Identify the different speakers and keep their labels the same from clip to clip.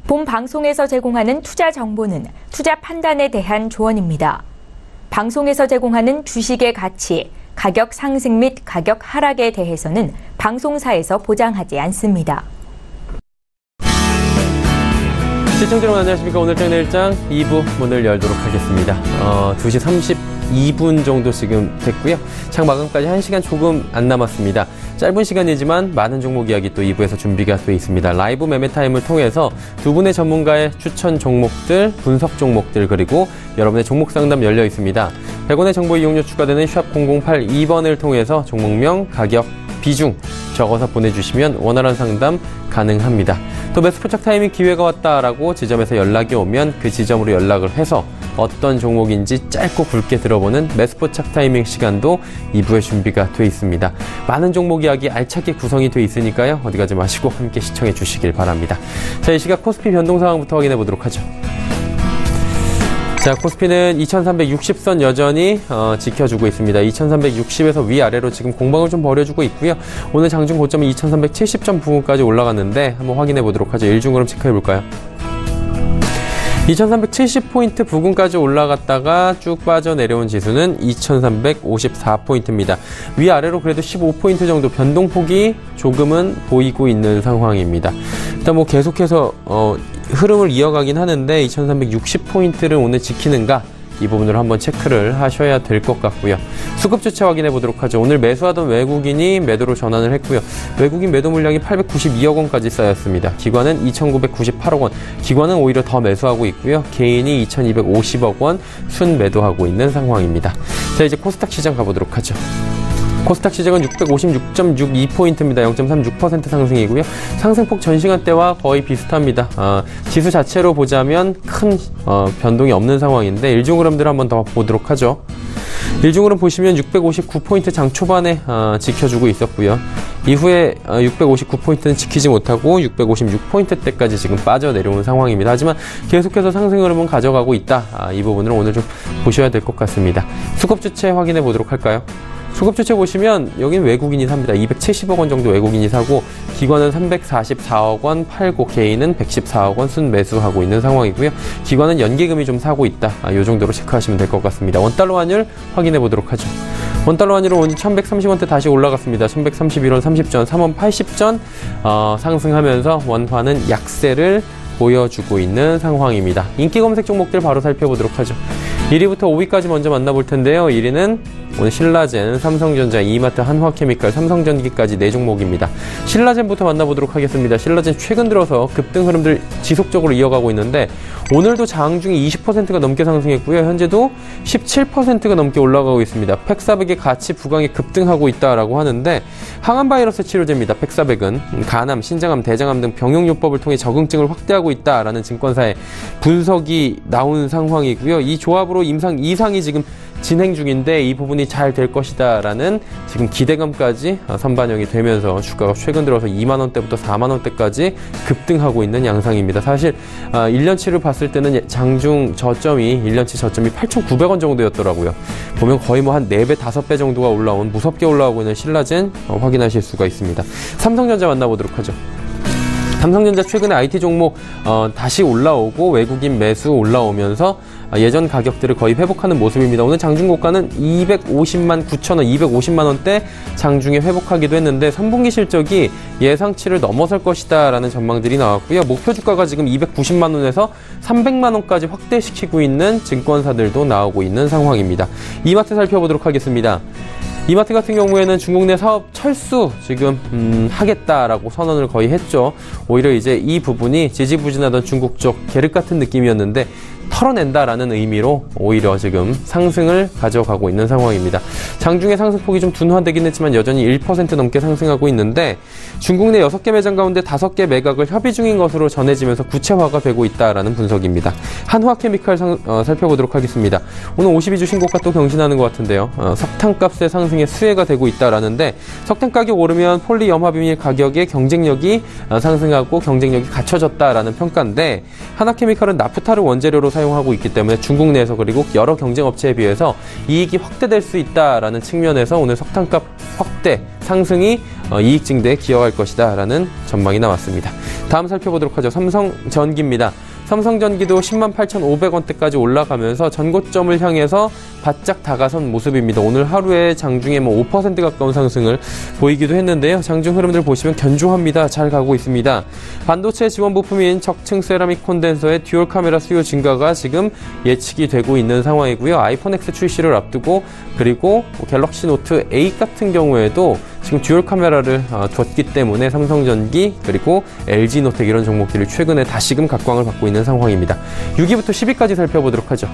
Speaker 1: 본 방송에서 제공하는 투자 정보는 투자 판단에 대한 조언입니다. 방송에서 제공하는 주식의 가치, 가격 상승 및 가격 하락에 대해서는 방송사에서 보장하지 않습니다.
Speaker 2: 시청자 여러분 안녕하십니까. 오늘 정리일장 2부 문을 열도록 하겠습니다. 2시 32분 정도 지금 됐고요. 장 마감까지 1시간 조금 안 남았습니다. 짧은 시간이지만 많은 종목 이야기 또 2부에서 준비가 되어 있습니다. 라이브 매매 타임을 통해서 두 분의 전문가의 추천 종목들, 분석 종목들 그리고 여러분의 종목 상담 열려 있습니다. 100원의 정보 이용료 추가되는 샵 0082번을 통해서 종목명, 가격, 비중 적어서 보내주시면 원활한 상담 가능합니다. 또 매수포착 타이밍 기회가 왔다라고 지점에서 연락이 오면 그 지점으로 연락을 해서 어떤 종목인지 짧고 굵게 들어보는 매수포착 타이밍 시간도 2부에 준비가 되어 있습니다. 많은 종목 이야기 알차게 구성이 되어 있으니까요. 어디 가지 마시고 함께 시청해 주시길 바랍니다. 자, 이 시각 코스피 변동 상황부터 확인해 보도록 하죠. 자, 코스피는 2360선 여전히 지켜주고 있습니다. 2360에서 위아래로 지금 공방을 좀 벌여주고 있고요. 오늘 장중 고점이 2370점 부근까지 올라갔는데 한번 확인해 보도록 하죠. 일중그룹 체크해 볼까요? 2370포인트 부근까지 올라갔다가 쭉 빠져내려온 지수는 2354포인트입니다. 위아래로 그래도 15포인트 정도 변동폭이 조금은 보이고 있는 상황입니다. 일단 뭐 계속해서 흐름을 이어가긴 하는데 2360포인트를 오늘 지키는가? 이 부분을 한번 체크를 하셔야 될 것 같고요. 수급 주체 확인해 보도록 하죠. 오늘 매수하던 외국인이 매도로 전환을 했고요. 외국인 매도 물량이 892억 원까지 쌓였습니다. 기관은 2,998억 원. 기관은 오히려 더 매수하고 있고요. 개인이 2,250억 원 순 매도하고 있는 상황입니다. 자, 이제 코스닥 시장 가보도록 하죠. 코스닥 시장은 656.62포인트입니다. 0.36% 상승이고요. 상승폭 전 시간대와 거의 비슷합니다. 지수 자체로 보자면 큰 변동이 없는 상황인데 일중흐름들 한번 더 보도록 하죠. 일중흐름 보시면 659포인트 장 초반에 지켜주고 있었고요. 이후에 659포인트는 지키지 못하고 656포인트대까지 지금 빠져내려온 상황입니다. 하지만 계속해서 상승 흐름은 가져가고 있다. 이 부분을 오늘 좀 보셔야 될 것 같습니다. 수급 주체 확인해 보도록 할까요? 수급 주체 보시면 여기는 외국인이 삽니다. 270억 원 정도 외국인이 사고 기관은 344억 원 팔고 개인은 114억 원 순 매수하고 있는 상황이고요. 기관은 연기금이 좀 사고 있다. 이 정도로 체크하시면 될 것 같습니다. 원달러 환율 확인해 보도록 하죠. 원달러 환율은 오늘 1130원대 다시 올라갔습니다. 1131원 30전, 3원 80전 상승하면서 원화는 약세를 보여주고 있는 상황입니다. 인기 검색 종목들 바로 살펴보도록 하죠. 1위부터 5위까지 먼저 만나볼 텐데요. 1위는 오늘 신라젠, 삼성전자, 이마트, 한화케미칼, 삼성전기까지 4종목입니다. 신라젠부터 만나보도록 하겠습니다. 신라젠 최근 들어서 급등 흐름들 지속적으로 이어가고 있는데 오늘도 장중에 20%가 넘게 상승했고요. 현재도 17%가 넘게 올라가고 있습니다. 팩사백의 가치 부강에 급등하고 있다라고 하는데 항암 바이러스 치료제입니다. 팩사백은 간암, 신장암, 대장암 등 병용요법을 통해 적응증을 확대하고 있다라는 증권사의 분석이 나온 상황이고요. 이 조합으로 임상 2상이 지금 진행 중인데 이 부분이 잘 될 것이다라는 지금 기대감까지 선반영이 되면서 주가가 최근 들어서 2만 원대부터 4만 원대까지 급등하고 있는 양상입니다. 사실 1년치를 봤을 때는 장중 저점이 1년치 저점이 8,900원 정도였더라고요. 보면 거의 뭐 한 4배, 5배 정도가 올라온 무섭게 올라오고 있는 신라젠 확인하실 수가 있습니다. 삼성전자 만나보도록 하죠. 삼성전자 최근에 IT 종목 다시 올라오고 외국인 매수 올라오면서 예전 가격들을 거의 회복하는 모습입니다. 오늘 장중 고가는 250만 9천원, 250만 원대 장중에 회복하기도 했는데 3분기 실적이 예상치를 넘어설 것이다 라는 전망들이 나왔고요. 목표 주가가 지금 290만 원에서 300만 원까지 확대시키고 있는 증권사들도 나오고 있는 상황입니다. 이마트 살펴보도록 하겠습니다. 이마트 같은 경우에는 중국 내 사업 철수 지금 하겠다라고 선언을 거의 했죠. 오히려 이제 이 부분이 지지부진하던 중국 쪽 계륵 같은 느낌이었는데 털어낸다라는 의미로 오히려 지금 상승을 가져가고 있는 상황입니다. 장중에 상승폭이 좀 둔화되긴 했지만 여전히 1% 넘게 상승하고 있는데 중국 내 6개 매장 가운데 5개 매각을 협의 중인 것으로 전해지면서 구체화가 되고 있다라는 분석입니다. 한화케미칼 살펴보도록 하겠습니다. 오늘 52주 신고가 또 경신하는 것 같은데요. 석탄값의 상승에 수혜가 되고 있다라는데 석탄 가격 오르면 폴리염화비닐 가격의 경쟁력이 상승하고 경쟁력이 갖춰졌다라는 평가인데 한화케미칼은 나프타를 원재료로 사용하고 있기 때문에 중국 내에서 그리고 여러 경쟁 업체에 비해서 이익이 확대될 수 있다라는 측면에서 오늘 석탄값 확대 상승이 이익 증대에 기여할 것이다라는 전망이 나왔습니다. 다음 살펴보도록 하죠. 삼성전기입니다. 삼성전기도 108,500원대까지 올라가면서 전고점을 향해서 바짝 다가선 모습입니다. 오늘 하루에 장중에 5% 가까운 상승을 보이기도 했는데요. 장중 흐름들 보시면 견조합니다. 잘 가고 있습니다. 반도체 지원 부품인 적층 세라믹 콘덴서의 듀얼 카메라 수요 증가가 지금 예측이 되고 있는 상황이고요. 아이폰 X 출시를 앞두고 그리고 갤럭시 노트 8 같은 경우에도 지금 듀얼 카메라를 뒀기 때문에 삼성전기 그리고 LG노텍 이런 종목들이 최근에 다시금 각광을 받고 있는 상황입니다. 6위부터 10위까지 살펴보도록 하죠.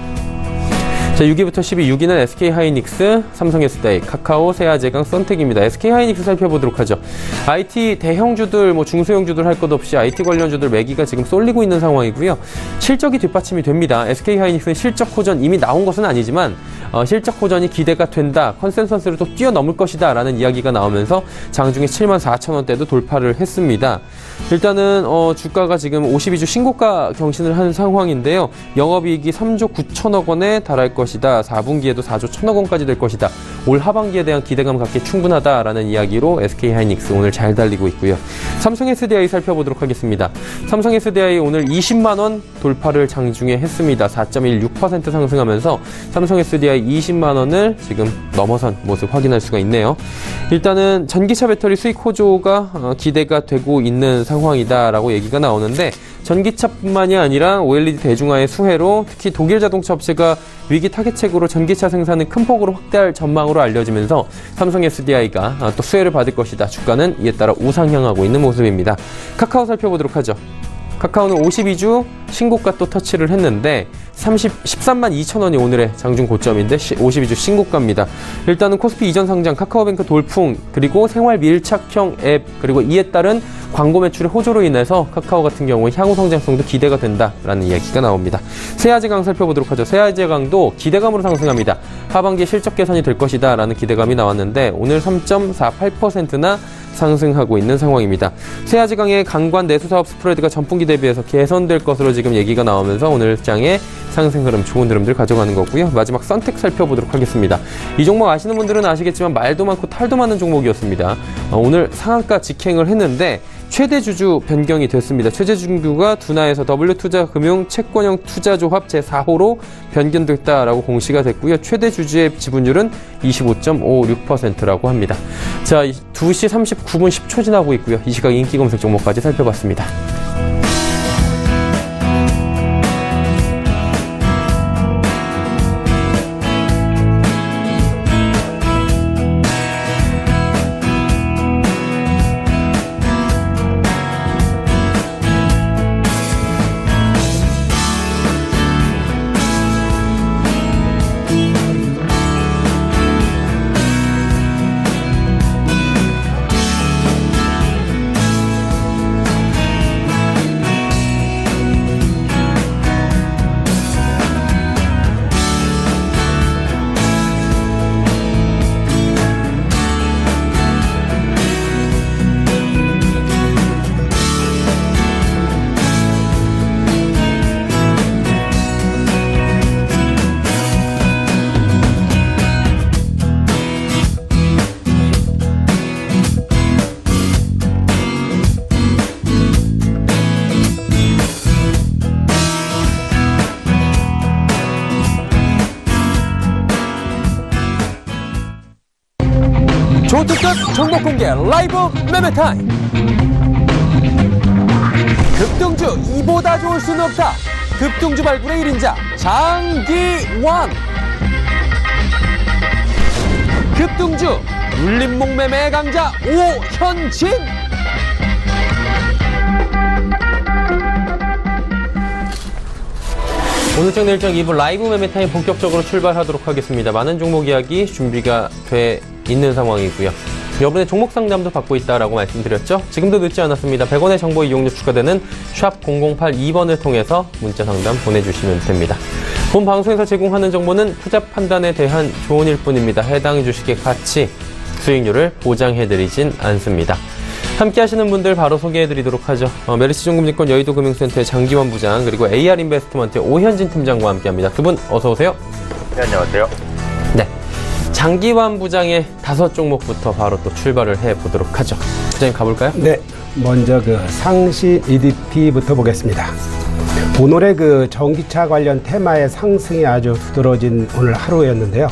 Speaker 2: 자, 6위부터 10위, 6위는 SK하이닉스, 삼성SDI, 카카오, 세아제강, 썬텍입니다. SK하이닉스 살펴보도록 하죠. IT 대형주들, 중소형주들 할 것 없이 IT 관련주들 매기가 지금 쏠리고 있는 상황이고요. 실적이 뒷받침이 됩니다. SK하이닉스는 실적 호전 이미 나온 것은 아니지만 실적 호전이 기대가 된다, 컨센서스를 또 뛰어넘을 것이다 라는 이야기가 나오면서 장중에 74,000원대도 돌파를 했습니다. 일단은 주가가 지금 52주 신고가 경신을 한 상황인데요. 영업이익이 3조 9천억 원에 달할 것이다. 4분기에도 4조 1천억 원까지 될 것이다. 올 하반기에 대한 기대감 갖기 충분하다라는 이야기로 SK하이닉스 오늘 잘 달리고 있고요. 삼성SDI 살펴보도록 하겠습니다. 삼성SDI 오늘 20만 원 돌파를 장중에 했습니다. 4.16% 상승하면서 삼성SDI 20만 원을 지금 넘어선 모습 확인할 수가 있네요. 일단은 전기차 배터리 수익 호조가 기대가 되고 있는 상황이다라고 얘기가 나오는데 전기차뿐만이 아니라 OLED 대중화의 수혜로 특히 독일 자동차 업체가 위기 타겟책으로 전기차 생산을 큰 폭으로 확대할 전망으로 알려지면서 삼성 SDI가 또 수혜를 받을 것이다. 주가는 이에 따라 우상향하고 있는 모습입니다. 카카오 살펴보도록 하죠. 카카오는 52주 신고가 또 터치를 했는데 13만 2천 원이 오늘의 장중 고점인데 52주 신고가입니다. 일단은 코스피 이전 상장, 카카오뱅크 돌풍, 그리고 생활 밀착형 앱, 그리고 이에 따른 광고 매출의 호조로 인해서 카카오 같은 경우에 향후 성장성도 기대가 된다라는 이야기가 나옵니다. 세아제강 살펴보도록 하죠. 세아제강도 기대감으로 상승합니다. 하반기에 실적 개선이 될 것이다 라는 기대감이 나왔는데 오늘 3.48%나 상승하고 있는 상황입니다. 세아제강의 강관 내수 사업 스프레드가 전분기 대비해서 개선될 것으로 지금 얘기가 나오면서 오늘 장에 상승 흐름, 좋은 흐름들 가져가는 거고요. 마지막 썬텍 살펴보도록 하겠습니다. 이 종목 아시는 분들은 아시겠지만 말도 많고 탈도 많은 종목이었습니다. 오늘 상한가 직행을 했는데 최대 주주 변경이 됐습니다. 최대 주주가 둔화해서 W투자금융 채권형 투자조합 제4호로 변경됐다라고 공시가 됐고요. 최대 주주의 지분율은 25.56%라고 합니다. 자, 2시 39분 10초 지나고 있고요. 이 시각 인기 검색 종목까지 살펴봤습니다.
Speaker 3: 초특급 종목 공개 라이브 매매 타임. 급등주 이보다 좋을 수는 없다. 급등주 발굴의 1인자 장기환. 급등주 눌림목 매매의 강자 오현진.
Speaker 2: 오늘장 내일장 2부 라이브 매매타임 본격적으로 출발하도록 하겠습니다. 많은 종목 이야기 준비가 돼 있는 상황이고요. 여러분의 종목 상담도 받고 있다라고 말씀드렸죠? 지금도 늦지 않았습니다. 100원의 정보 이용료 추가되는 샵 0082번을 통해서 문자 상담 보내주시면 됩니다. 본 방송에서 제공하는 정보는 투자 판단에 대한 조언일 뿐입니다. 해당 주식의 가치, 수익률을 보장해드리진 않습니다. 함께 하시는 분들 바로 소개해드리도록 하죠. 메리츠증권금리권 여의도금융센터의 장기환 부장, 그리고 AR인베스트먼트의 오현진 팀장과 함께합니다. 두 분 어서 오세요.
Speaker 4: 네, 안녕하세요.
Speaker 2: 네. 장기환 부장의 5종목부터 바로 또 출발을 해보도록 하죠. 부장님 가볼까요?
Speaker 4: 네, 먼저 그 상신 EDP부터 보겠습니다. 오늘의 그 전기차 관련 테마의 상승이 아주 두드러진 오늘 하루였는데요.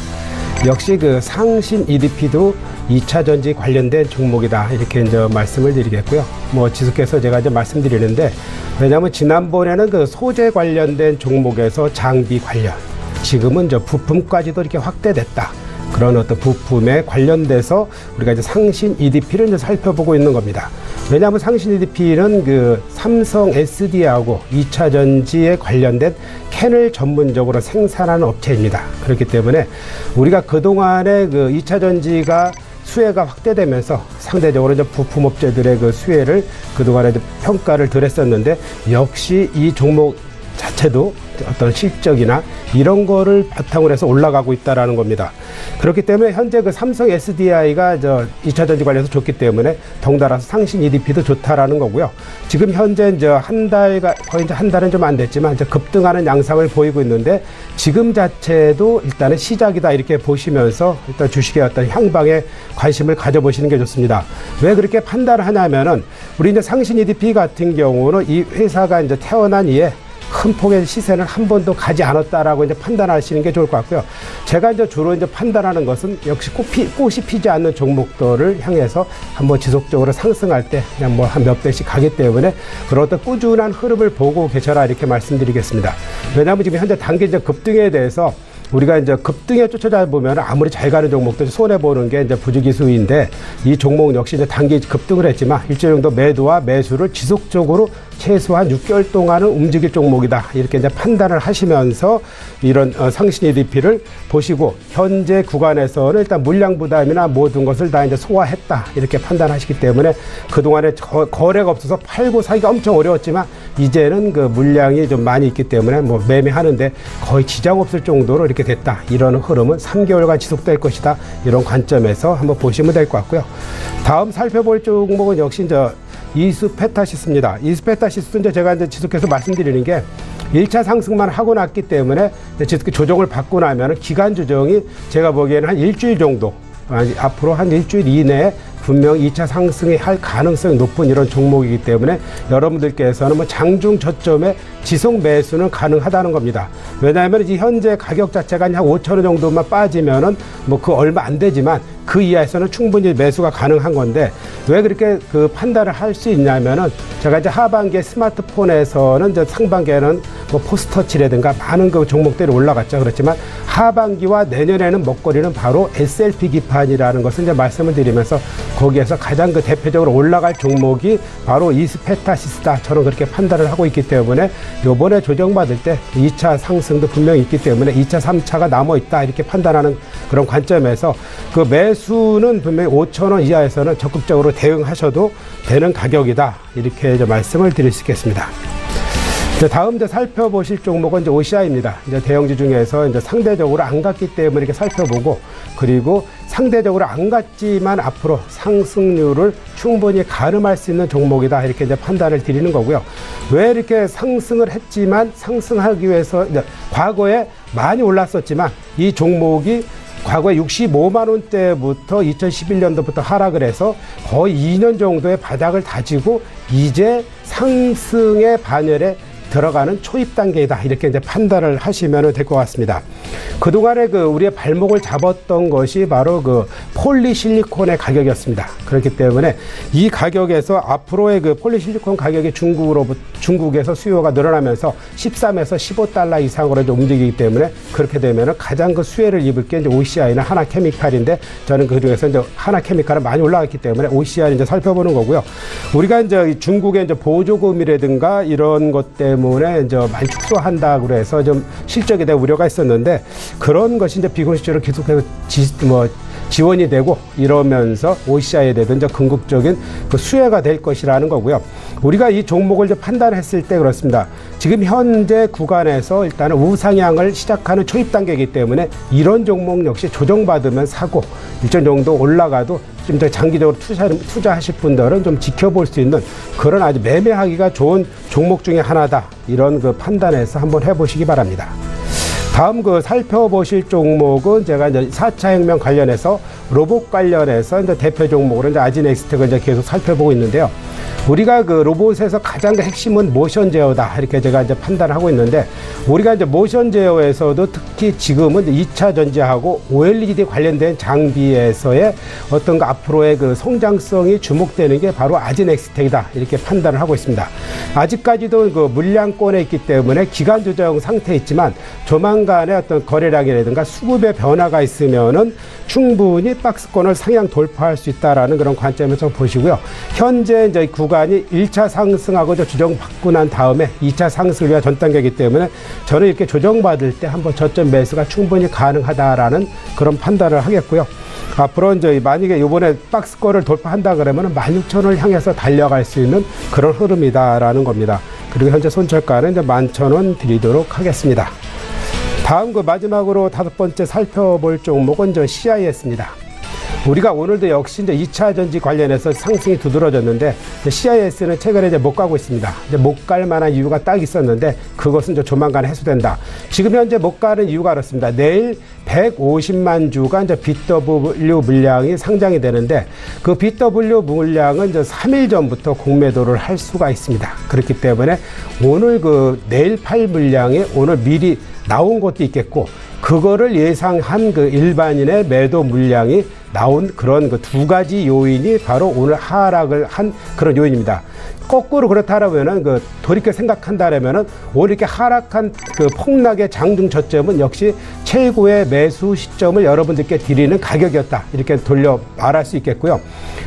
Speaker 4: 역시 그 상신 EDP도 2차 전지 관련된 종목이다 이렇게 이제 말씀을 드리겠고요. 뭐 지속해서 제가 이제 말씀드리는데, 왜냐하면 지난번에는 그 소재 관련된 종목에서 장비 관련, 지금은 저 부품까지도 이렇게 확대됐다. 그런 어떤 부품에 관련돼서 우리가 이제 상신 EDP를 이제 살펴보고 있는 겁니다. 왜냐하면 상신 EDP는 그 삼성 SD하고 2차 전지에 관련된 캔을 전문적으로 생산하는 업체입니다. 그렇기 때문에 우리가 그동안에 그 2차 전지가 수혜가 확대되면서 상대적으로 이제 부품업체들의 그 수혜를 그동안에 평가를 드렸었는데, 역시 이 종목 자체도 어떤 실적이나 이런 거를 바탕으로 해서 올라가고 있다라는 겁니다. 그렇기 때문에 현재 그 삼성 SDI가 2차 전지 관련해서 좋기 때문에 덩달아서 상신 EDP도 좋다라는 거고요. 지금 현재 이제 거의 이제 한 달은 좀 안 됐지만 이제 급등하는 양상을 보이고 있는데, 지금 자체도 일단은 시작이다 이렇게 보시면서 일단 주식의 어떤 향방에 관심을 가져보시는 게 좋습니다. 왜 그렇게 판단을 하냐면은, 우리 이제 상신 EDP 같은 경우는 이 회사가 이제 태어난 이에 큰 폭의 시세는 한 번도 가지 않았다라고 이제 판단하시는 게 좋을 것 같고요. 제가 이제 주로 이제 판단하는 것은 역시 꽃이 피지 않는 종목들을 향해서 한번 지속적으로 상승할 때 그냥 뭐 한 몇 배씩 가기 때문에 그런 어떤 꾸준한 흐름을 보고 계셔라 이렇게 말씀드리겠습니다. 왜냐하면 지금 현재 단기 이제 급등에 대해서 우리가 이제 급등에 쫓아보면 아무리 잘 가는 종목도 손해보는 게 이제 부지기수인데, 이 종목 역시 이제 단기 급등을 했지만 일정 정도 매도와 매수를 지속적으로 최소한 6개월 동안은 움직일 종목이다 이렇게 이제 판단을 하시면서 이런 상신 EDP를 보시고, 현재 구간에서는 일단 물량 부담이나 모든 것을 다 이제 소화했다 이렇게 판단하시기 때문에 그동안에 거래가 없어서 팔고 사기가 엄청 어려웠지만 이제는 그 물량이 좀 많이 있기 때문에 뭐 매매하는데 거의 지장 없을 정도로 이렇게 됐다. 이런 흐름은 3개월간 지속될 것이다. 이런 관점에서 한번 보시면 될 것 같고요. 다음 살펴볼 종목은 역시 이제 이수페타시스입니다. 이수페타시스는 이제 제가 이제 지속해서 말씀드리는 게 1차 상승만 하고 났기 때문에 지속 조정을 받고 나면 기간 조정이 제가 보기에는 한 일주일 정도, 앞으로 한 일주일 이내에 분명 2차 상승이 할 가능성이 높은 이런 종목이기 때문에 여러분들께서는 뭐 장중 저점에 지속 매수는 가능하다는 겁니다. 왜냐하면 이 현재 가격 자체가 한 5,000원 정도만 빠지면은 뭐 그 얼마 안 되지만 그 이하에서는 충분히 매수가 가능한 건데, 왜 그렇게 그 판단을 할 수 있냐면은, 제가 이제 하반기에 스마트폰에서는 이제 상반기에는 뭐 포스터치라든가 많은 그 종목들이 올라갔죠. 그렇지만 하반기와 내년에는 먹거리는 바로 SLP 기판이라는 것을 이제 말씀을 드리면서, 거기에서 가장 그 대표적으로 올라갈 종목이 바로 이스페타시스다. 저는 그렇게 판단을 하고 있기 때문에 요번에 조정받을 때 2차 상승도 분명히 있기 때문에 2차, 3차가 남아있다 이렇게 판단하는 그런 관점에서 그 매수는 분명히 5,000원 이하에서는 적극적으로 대응하셔도 되는 가격이다 이렇게 이제 말씀을 드릴 수 있겠습니다. 다음 이제 살펴보실 종목은 이제 OCI입니다. 이제 대형주 중에서 이제 상대적으로 안 갔기 때문에 이렇게 살펴보고, 그리고 상대적으로 안 갔지만 앞으로 상승률을 충분히 가늠할 수 있는 종목이다 이렇게 이제 판단을 드리는 거고요. 왜 이렇게 상승을 했지만 상승하기 위해서 이제 과거에 많이 올랐었지만 이 종목이 과거에 65만 원대부터 2011년도부터 하락을 해서 거의 2년 정도의 바닥을 다지고 이제 상승의 반열에 들어가는 초입 단계이다 이렇게 이제 판단을 하시면 될 것 같습니다. 그동안에 그 우리의 발목을 잡았던 것이 바로 그 폴리실리콘의 가격이었습니다. 그렇기 때문에 이 가격에서 앞으로의 그 폴리실리콘 가격이 중국에서 수요가 늘어나면서 13에서 15달러 이상으로 이제 움직이기 때문에, 그렇게 되면은 가장 그 수혜를 입을 게 이제 OCI나 하나케미칼인데, 저는 그 중에서 이제 하나케미칼은 많이 올라갔기 때문에 OCI를 이제 살펴보는 거고요. 우리가 이제 중국의 이제 보조금이라든가 이런 것 때문에 이제 많이 축소한다고 해서 좀 실적에 대한 우려가 있었는데, 그런 것이 이제 비공식적으로 계속해서 지원이 되고 이러면서 OCI에 대한 이제 궁극적인 그 수혜가 될 것이라는 거고요. 우리가 이 종목을 이제 판단했을 때 그렇습니다. 지금 현재 구간에서 일단은 우상향을 시작하는 초입 단계이기 때문에 이런 종목 역시 조정받으면 사고, 일정 정도 올라가도 좀 더 장기적으로 투자하실 분들은 좀 지켜볼 수 있는 그런 아주 매매하기가 좋은 종목 중에 하나다. 이런 그 판단에서 한번 해보시기 바랍니다. 다음 살펴보실 종목은 제가 이제 4차 혁명 관련해서 로봇 관련해서 이제 대표 종목으로 이제 아지넥스텍을 이제 계속 살펴보고 있는데요. 우리가 로봇에서 가장 핵심은 모션 제어다. 이렇게 제가 이제 판단하고 있는데, 우리가 이제 모션 제어에서도 특히 지금은 2차 전지하고 OLED 관련된 장비에서의 어떤 앞으로의 성장성이 주목되는 게 바로 아지넥스텍이다. 이렇게 판단을 하고 있습니다. 아직까지도 물량권에 있기 때문에 기간 조정 상태에 있지만 조만간에 어떤 거래량이라든가 수급의 변화가 있으면은 충분히 박스권을 상향 돌파할 수 있다라는 그런 관점에서 보시고요. 현재 이제 구간이 1차 상승하고 조정받고 난 다음에 2차 상승을 위한 전 단계이기 때문에 저는 이렇게 조정받을 때 한번 저점 매수가 충분히 가능하다라는 그런 판단을 하겠고요. 앞으로 이제 만약에 이번에 박스권을 돌파한다 그러면 16,000원을 향해서 달려갈 수 있는 그런 흐름이다라는 겁니다. 그리고 현재 손절가는 이제 11,000원 드리도록 하겠습니다. 다음 마지막으로 5번째 살펴볼 종목은 CIS입니다. 우리가 오늘도 역시 이제 2차 전지 관련해서 상승이 두드러졌는데, CIS는 최근에 이제 못 가고 있습니다. 이제 못 갈 만한 이유가 딱 있었는데, 그것은 이제 조만간 해소된다. 지금 현재 못 가는 이유가 그렇습니다. 내일 150만 주가 이제 BW 물량이 상장이 되는데, 그 BW 물량은 이제 3일 전부터 공매도를 할 수가 있습니다. 그렇기 때문에 오늘 내일 팔 물량이 오늘 미리 나온 것도 있겠고, 그거를 예상한 일반인의 매도 물량이 나온 그런 두 가지 요인이 바로 오늘 하락을 한 그런 요인입니다. 거꾸로 그렇다라면은 돌이켜 생각한다라면은 오늘 이렇게 하락한 폭락의 장중 저점은 역시 최고의 매수 시점을 여러분들께 드리는 가격이었다. 이렇게 돌려 말할 수 있겠고요.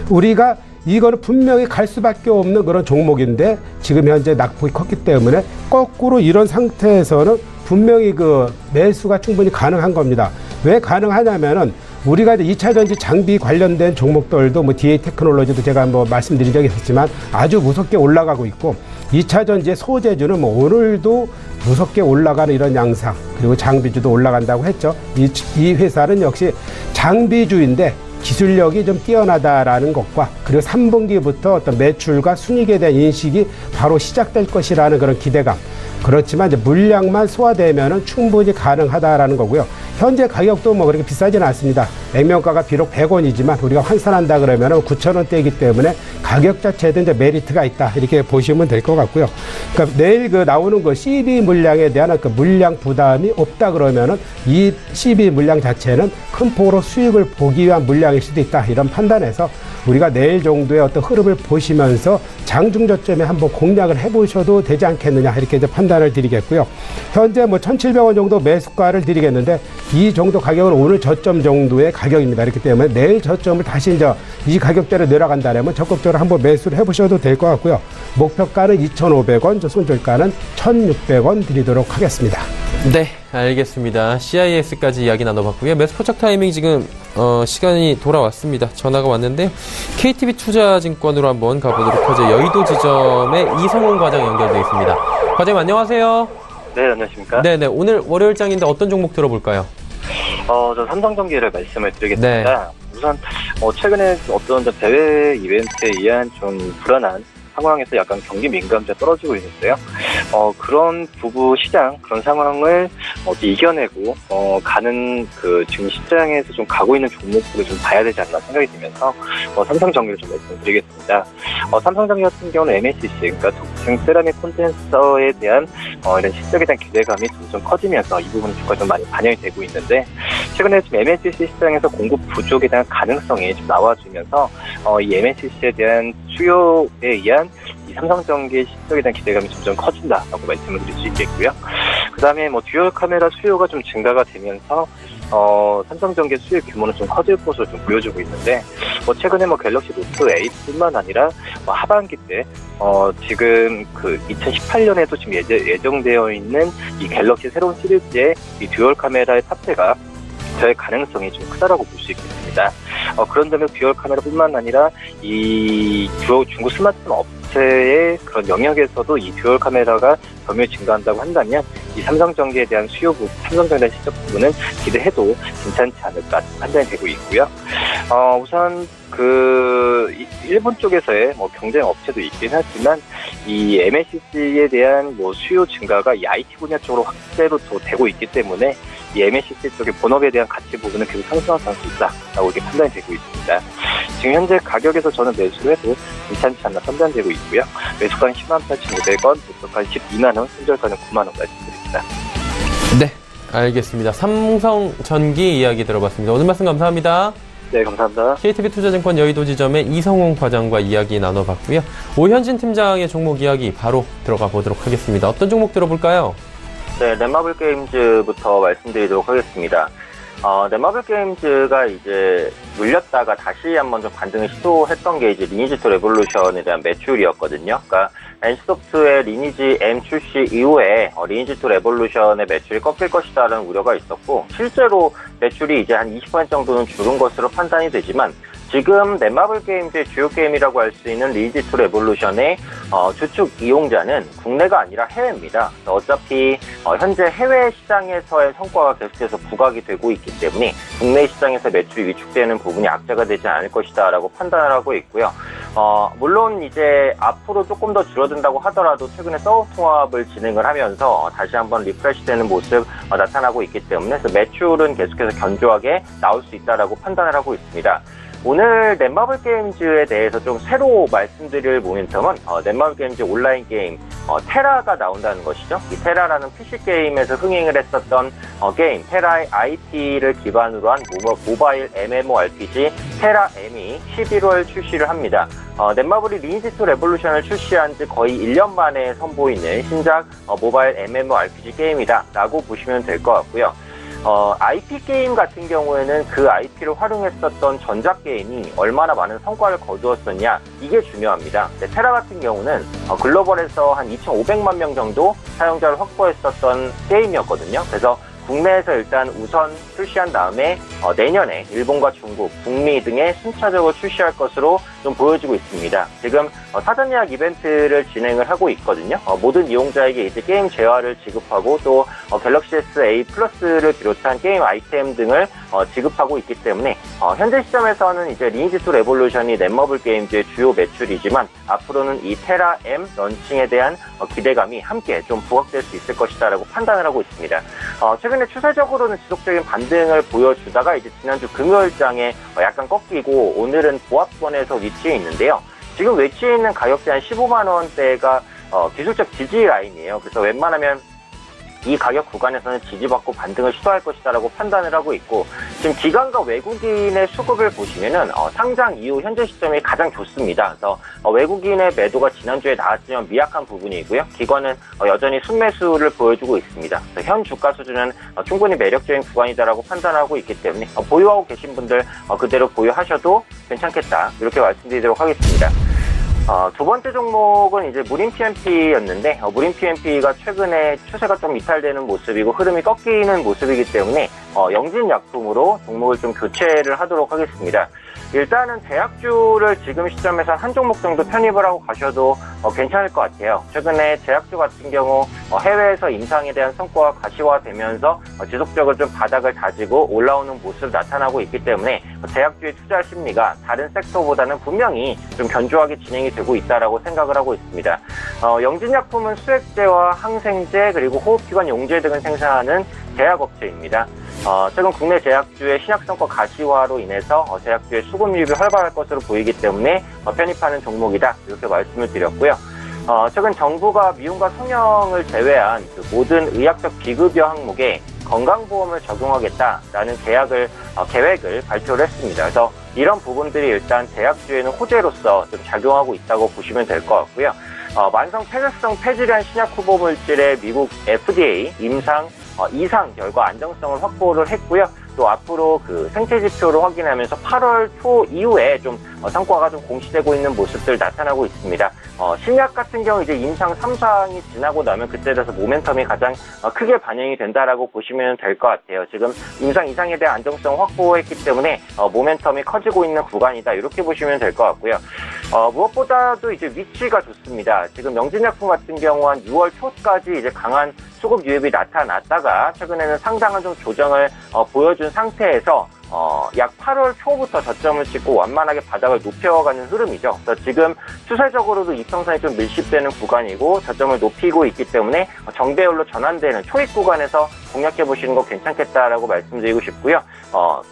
Speaker 4: 우리가 이거는 분명히 갈 수밖에 없는 그런 종목인데 지금 현재 낙폭이 컸기 때문에 거꾸로 이런 상태에서는 분명히 매수가 충분히 가능한 겁니다. 왜 가능하냐면은 우리가 이제 2차 전지 장비 관련된 종목들도 DA 테크놀로지도 제가 말씀드린 적이 있었지만 아주 무섭게 올라가고 있고, 2차 전지의 소재주는 오늘도 무섭게 올라가는 이런 양상, 그리고 장비주도 올라간다고 했죠. 이 회사는 역시 장비주인데 기술력이 좀 뛰어나다라는 것과, 그리고 3분기부터 어떤 매출과 순이익에 대한 인식이 바로 시작될 것이라는 그런 기대감. 그렇지만 이제 물량만 소화되면은 충분히 가능하다라는 거고요. 현재 가격도 그렇게 비싸지는 않습니다. 액면가가 비록 100원이지만 우리가 환산한다 그러면은 9,000원대이기 때문에 가격 자체에도 이제 메리트가 있다. 이렇게 보시면 될 것 같고요. 그러니까 내일 나오는 CB 물량에 대한 물량 부담이 없다 그러면은 이 CB 물량 자체는 큰 폭으로 수익을 보기 위한 물량일 수도 있다. 이런 판단에서 우리가 내일 정도의 어떤 흐름을 보시면서 장중 저점에 한번 공략을 해보셔도 되지 않겠느냐. 이렇게 이제 판단을 드리겠고요. 현재 1,700원 정도 매수가를 드리겠는데, 이 정도 가격은 오늘 저점 정도의 가격입니다. 그렇기 때문에 내일 저점을 다시 이제 이 가격대로 내려간다면 적극적으로 한번 매수를 해보셔도 될 것 같고요. 목표가는 2,500원, 손절가는 1,600원 드리도록 하겠습니다.
Speaker 2: 네, 알겠습니다. CIS까지 이야기 나눠봤고요. 매수 포착 타이밍 지금 시간이 돌아왔습니다. 전화가 왔는데 KTB 투자증권으로 한번 가보도록 하죠. 여의도 지점에 이성훈 과장 연결되어 있습니다. 과장님 안녕하세요.
Speaker 5: 네, 안녕하십니까?
Speaker 2: 네네, 오늘 월요일장인데 어떤 종목 들어볼까요?
Speaker 5: 저 삼성전기를 말씀을 드리겠습니다. 네. 우선 최근에 어떤 대외 이벤트에 의한 좀 불안한 상황에서 약간 경기 민감도가 떨어지고 있는데요. 그런 부부 시장, 그런 상황을 이겨내고 가는 지금 시장에서 좀 가고 있는 종목들을 좀 봐야 되지 않나 생각이 들면서 삼성전기를 좀 말씀드리겠습니다. 삼성전기 같은 경우는 MLCC, 그러니까 독층 세라믹 콘덴서에 대한 이런 실적에 대한 기대감이 점점 커지면서 이 부분 주가 좀 많이 반영이 되고 있는데, 최근에 지금 MLCC 시장에서 공급 부족에 대한 가능성이 좀 나와주면서 이 MLCC에 대한 수요에 의한 이 삼성전기의 실적에 대한 기대감이 점점 커진다라고 말씀을 드릴 수 있겠고요. 그 다음에 듀얼 카메라 수요가 좀 증가가 되면서 삼성전기의 수요 규모는 좀 커질 것으로 좀 보여주고 있는데, 최근에 갤럭시 노트 8뿐만 아니라 하반기 때 지금 2018년에도 지금 예정되어 있는 이 갤럭시 새로운 시리즈의 이 듀얼 카메라의 탑재가 될 가능성이 좀 크다라고 볼 수 있겠습니다. 있습니다. 그런 점에 듀얼 카메라뿐만 아니라 이 중국 스마트폰 업체의 그런 영역에서도 이 듀얼 카메라가 점유율이 증가한다고 한다면 이 삼성전기에 대한 삼성전기에 대한 실적 부분은 기대해도 괜찮지 않을까 판단이 되고 있고요. 우선 일본 쪽에서의 경쟁 업체도 있긴 하지만 이 MLCC에 대한 수요 증가가 이 IT 분야 쪽으로 확대로 더 되고 있기 때문에 이 MLCC 쪽의 본업에 대한 가치 부분은 계속 상승할 가능성이 있다라고 이렇게 판단이 되고 있습니다. 지금 현재 가격에서 저는 매수를 해도 괜찮지 않나 판단되고 있고요. 매수가는 108,500원, 매수가는 12만원, 손절가는 9만원 말씀드립니다.
Speaker 2: 네, 알겠습니다. 삼성전기 이야기 들어봤습니다. 오늘 말씀 감사합니다.
Speaker 5: 네, 감사합니다.
Speaker 2: KTB투자증권 여의도 지점의 이성웅 과장과 이야기 나눠봤고요. 오현진 팀장의 종목 이야기 바로 들어가 보도록 하겠습니다. 어떤 종목 들어볼까요?
Speaker 6: 네, 넷마블 게임즈부터 말씀드리도록 하겠습니다. 넷마블 게임즈가 이제 물렸다가 다시 한번 좀 반등을 시도했던 게 이제 리니지 투 레볼루션에 대한 매출이었거든요. 그러니까 NC소프트의 리니지 M 출시 이후에 리니지 투 레볼루션의 매출이 꺾일 것이다라는 우려가 있었고, 실제로 매출이 이제 한 20% 정도는 줄은 것으로 판단이 되지만, 지금 넷마블 게임즈의 주요 게임이라고 할 수 있는 리니지 투 레볼루션의 주축 이용자는 국내가 아니라 해외입니다. 어차피 현재 해외 시장에서의 성과가 계속해서 부각이 되고 있기 때문에 국내 시장에서 매출이 위축되는 부분이 악재가 되지 않을 것이다 라고 판단을 하고 있고요. 물론 이제 앞으로 조금 더 줄어든다고 하더라도 최근에 서브 통합을 진행을 하면서 다시 한번 리프레시되는 모습 나타나고 있기 때문에 매출은 계속해서 견조하게 나올 수 있다라고 판단을 하고 있습니다. 오늘 넷마블 게임즈에 대해서 좀 새로 말씀드릴 모멘텀은 넷마블 게임즈 온라인 게임 테라가 나온다는 것이죠. 이 테라라는 PC 게임에서 흥행을 했었던 게임 테라의 IP를 기반으로 한 모바일 MMORPG 테라 M이 11월 출시를 합니다. 넷마블이 리니지 투 레볼루션을 출시한 지 거의 1년 만에 선보이는 신작 모바일 MMORPG 게임이다 라고 보시면 될 것 같고요. IP 게임 같은 경우에는 그 IP를 활용했었던 전작 게임이 얼마나 많은 성과를 거두었었냐, 이게 중요합니다. 테라 같은 경우는 글로벌에서 한 2,500만 명 정도 사용자를 확보했었던 게임이었거든요. 그래서 국내에서 일단 우선 출시한 다음에 내년에 일본과 중국, 북미 등에 순차적으로 출시할 것으로 좀 보여지고 있습니다. 지금 사전 예약 이벤트를 진행을 하고 있거든요. 모든 이용자에게 이제 게임 재화를 지급하고 또 갤럭시 S8 플러스를 비롯한 게임 아이템 등을 지급하고 있기 때문에 현재 시점에서는 이제 리니지 투 레볼루션이 넷마블 게임즈의 주요 매출이지만 앞으로는 이 테라 M 런칭에 대한 기대감이 함께 좀 부각될 수 있을 것이다라고 판단을 하고 있습니다. 최근에 추세적으로는 지속적인 반등을 보여주다가 이제 지난주 금요일장에 약간 꺾이고 오늘은 보합권에서 위치해 있는데요. 지금 위치해 있는 가격대 한 15만 원대가 기술적 지지 라인이에요. 그래서 웬만하면 이 가격 구간에서는 지지받고 반등을 시도할 것이다라고 판단을 하고 있고, 지금 기관과 외국인의 수급을 보시면은 상장 이후 현재 시점이 가장 좋습니다. 그래서 외국인의 매도가 지난주에 나왔지만 미약한 부분이고요. 기관은 여전히 순매수를 보여주고 있습니다. 그래서 현 주가 수준은 충분히 매력적인 구간이다라고 판단하고 있기 때문에 보유하고 계신 분들 그대로 보유하셔도 괜찮겠다, 이렇게 말씀드리도록 하겠습니다. 두 번째 종목은 이제 무림 PMP였는데, 무림 PMP가 최근에 추세가 좀 이탈되는 모습이고 흐름이 꺾이는 모습이기 때문에 영진약품으로 종목을 좀 교체를 하도록 하겠습니다. 일단은 제약주를 지금 시점에서 한 종목 정도 편입을 하고 가셔도 괜찮을 것 같아요. 최근에 제약주 같은 경우 해외에서 임상에 대한 성과가 가시화되면서 지속적으로 좀 바닥을 다지고 올라오는 모습 나타나고 있기 때문에 제약주의 투자 심리가 다른 섹터보다는 분명히 좀 견조하게 진행이 되고 있다라고 생각을 하고 있습니다. 영진약품은 수액제와 항생제 그리고 호흡기관 용제 등을 생산하는 제약업체입니다. 최근 국내 제약주의 신약성과 가시화로 인해서 제약주의 수급률이 활발할 것으로 보이기 때문에 편입하는 종목이다, 이렇게 말씀을 드렸고요. 최근 정부가 미용과 성형을 제외한 그 모든 의학적 비급여 항목에 건강보험을 적용하겠다라는 계획을 발표를 했습니다. 그래서 이런 부분들이 일단 제약주에는 호재로서 좀 작용하고 있다고 보시면 될 것 같고요. 만성 폐쇄성 폐질환 신약 후보 물질의 미국 FDA 임상 이상 결과 안정성을 확보를 했고요. 또 앞으로 그 생체 지표를 확인하면서 8월 초 이후에 좀 성과가 좀 공시되고 있는 모습들 나타나고 있습니다. 신약 같은 경우 이제 임상 3상이 지나고 나면 그때 돼서 모멘텀이 가장 크게 반영이 된다라고 보시면 될 것 같아요. 지금 임상 2상에 대한 안정성 확보했기 때문에 모멘텀이 커지고 있는 구간이다, 이렇게 보시면 될 것 같고요. 무엇보다도 이제 위치가 좋습니다. 지금 명진약품 같은 경우 한 6월 초까지 이제 강한 수급 유입이 나타났다가 최근에는 상당한 좀 조정을 보여준 상태에서 약 8월 초부터 저점을 찍고 완만하게 바닥을 높여가는 흐름이죠. 그래서 지금 추세적으로도 이평선이 좀 밀집되는 구간이고 저점을 높이고 있기 때문에 정배열로 전환되는 초입 구간에서 공략해 보시는 거 괜찮겠다라고 말씀드리고 싶고요.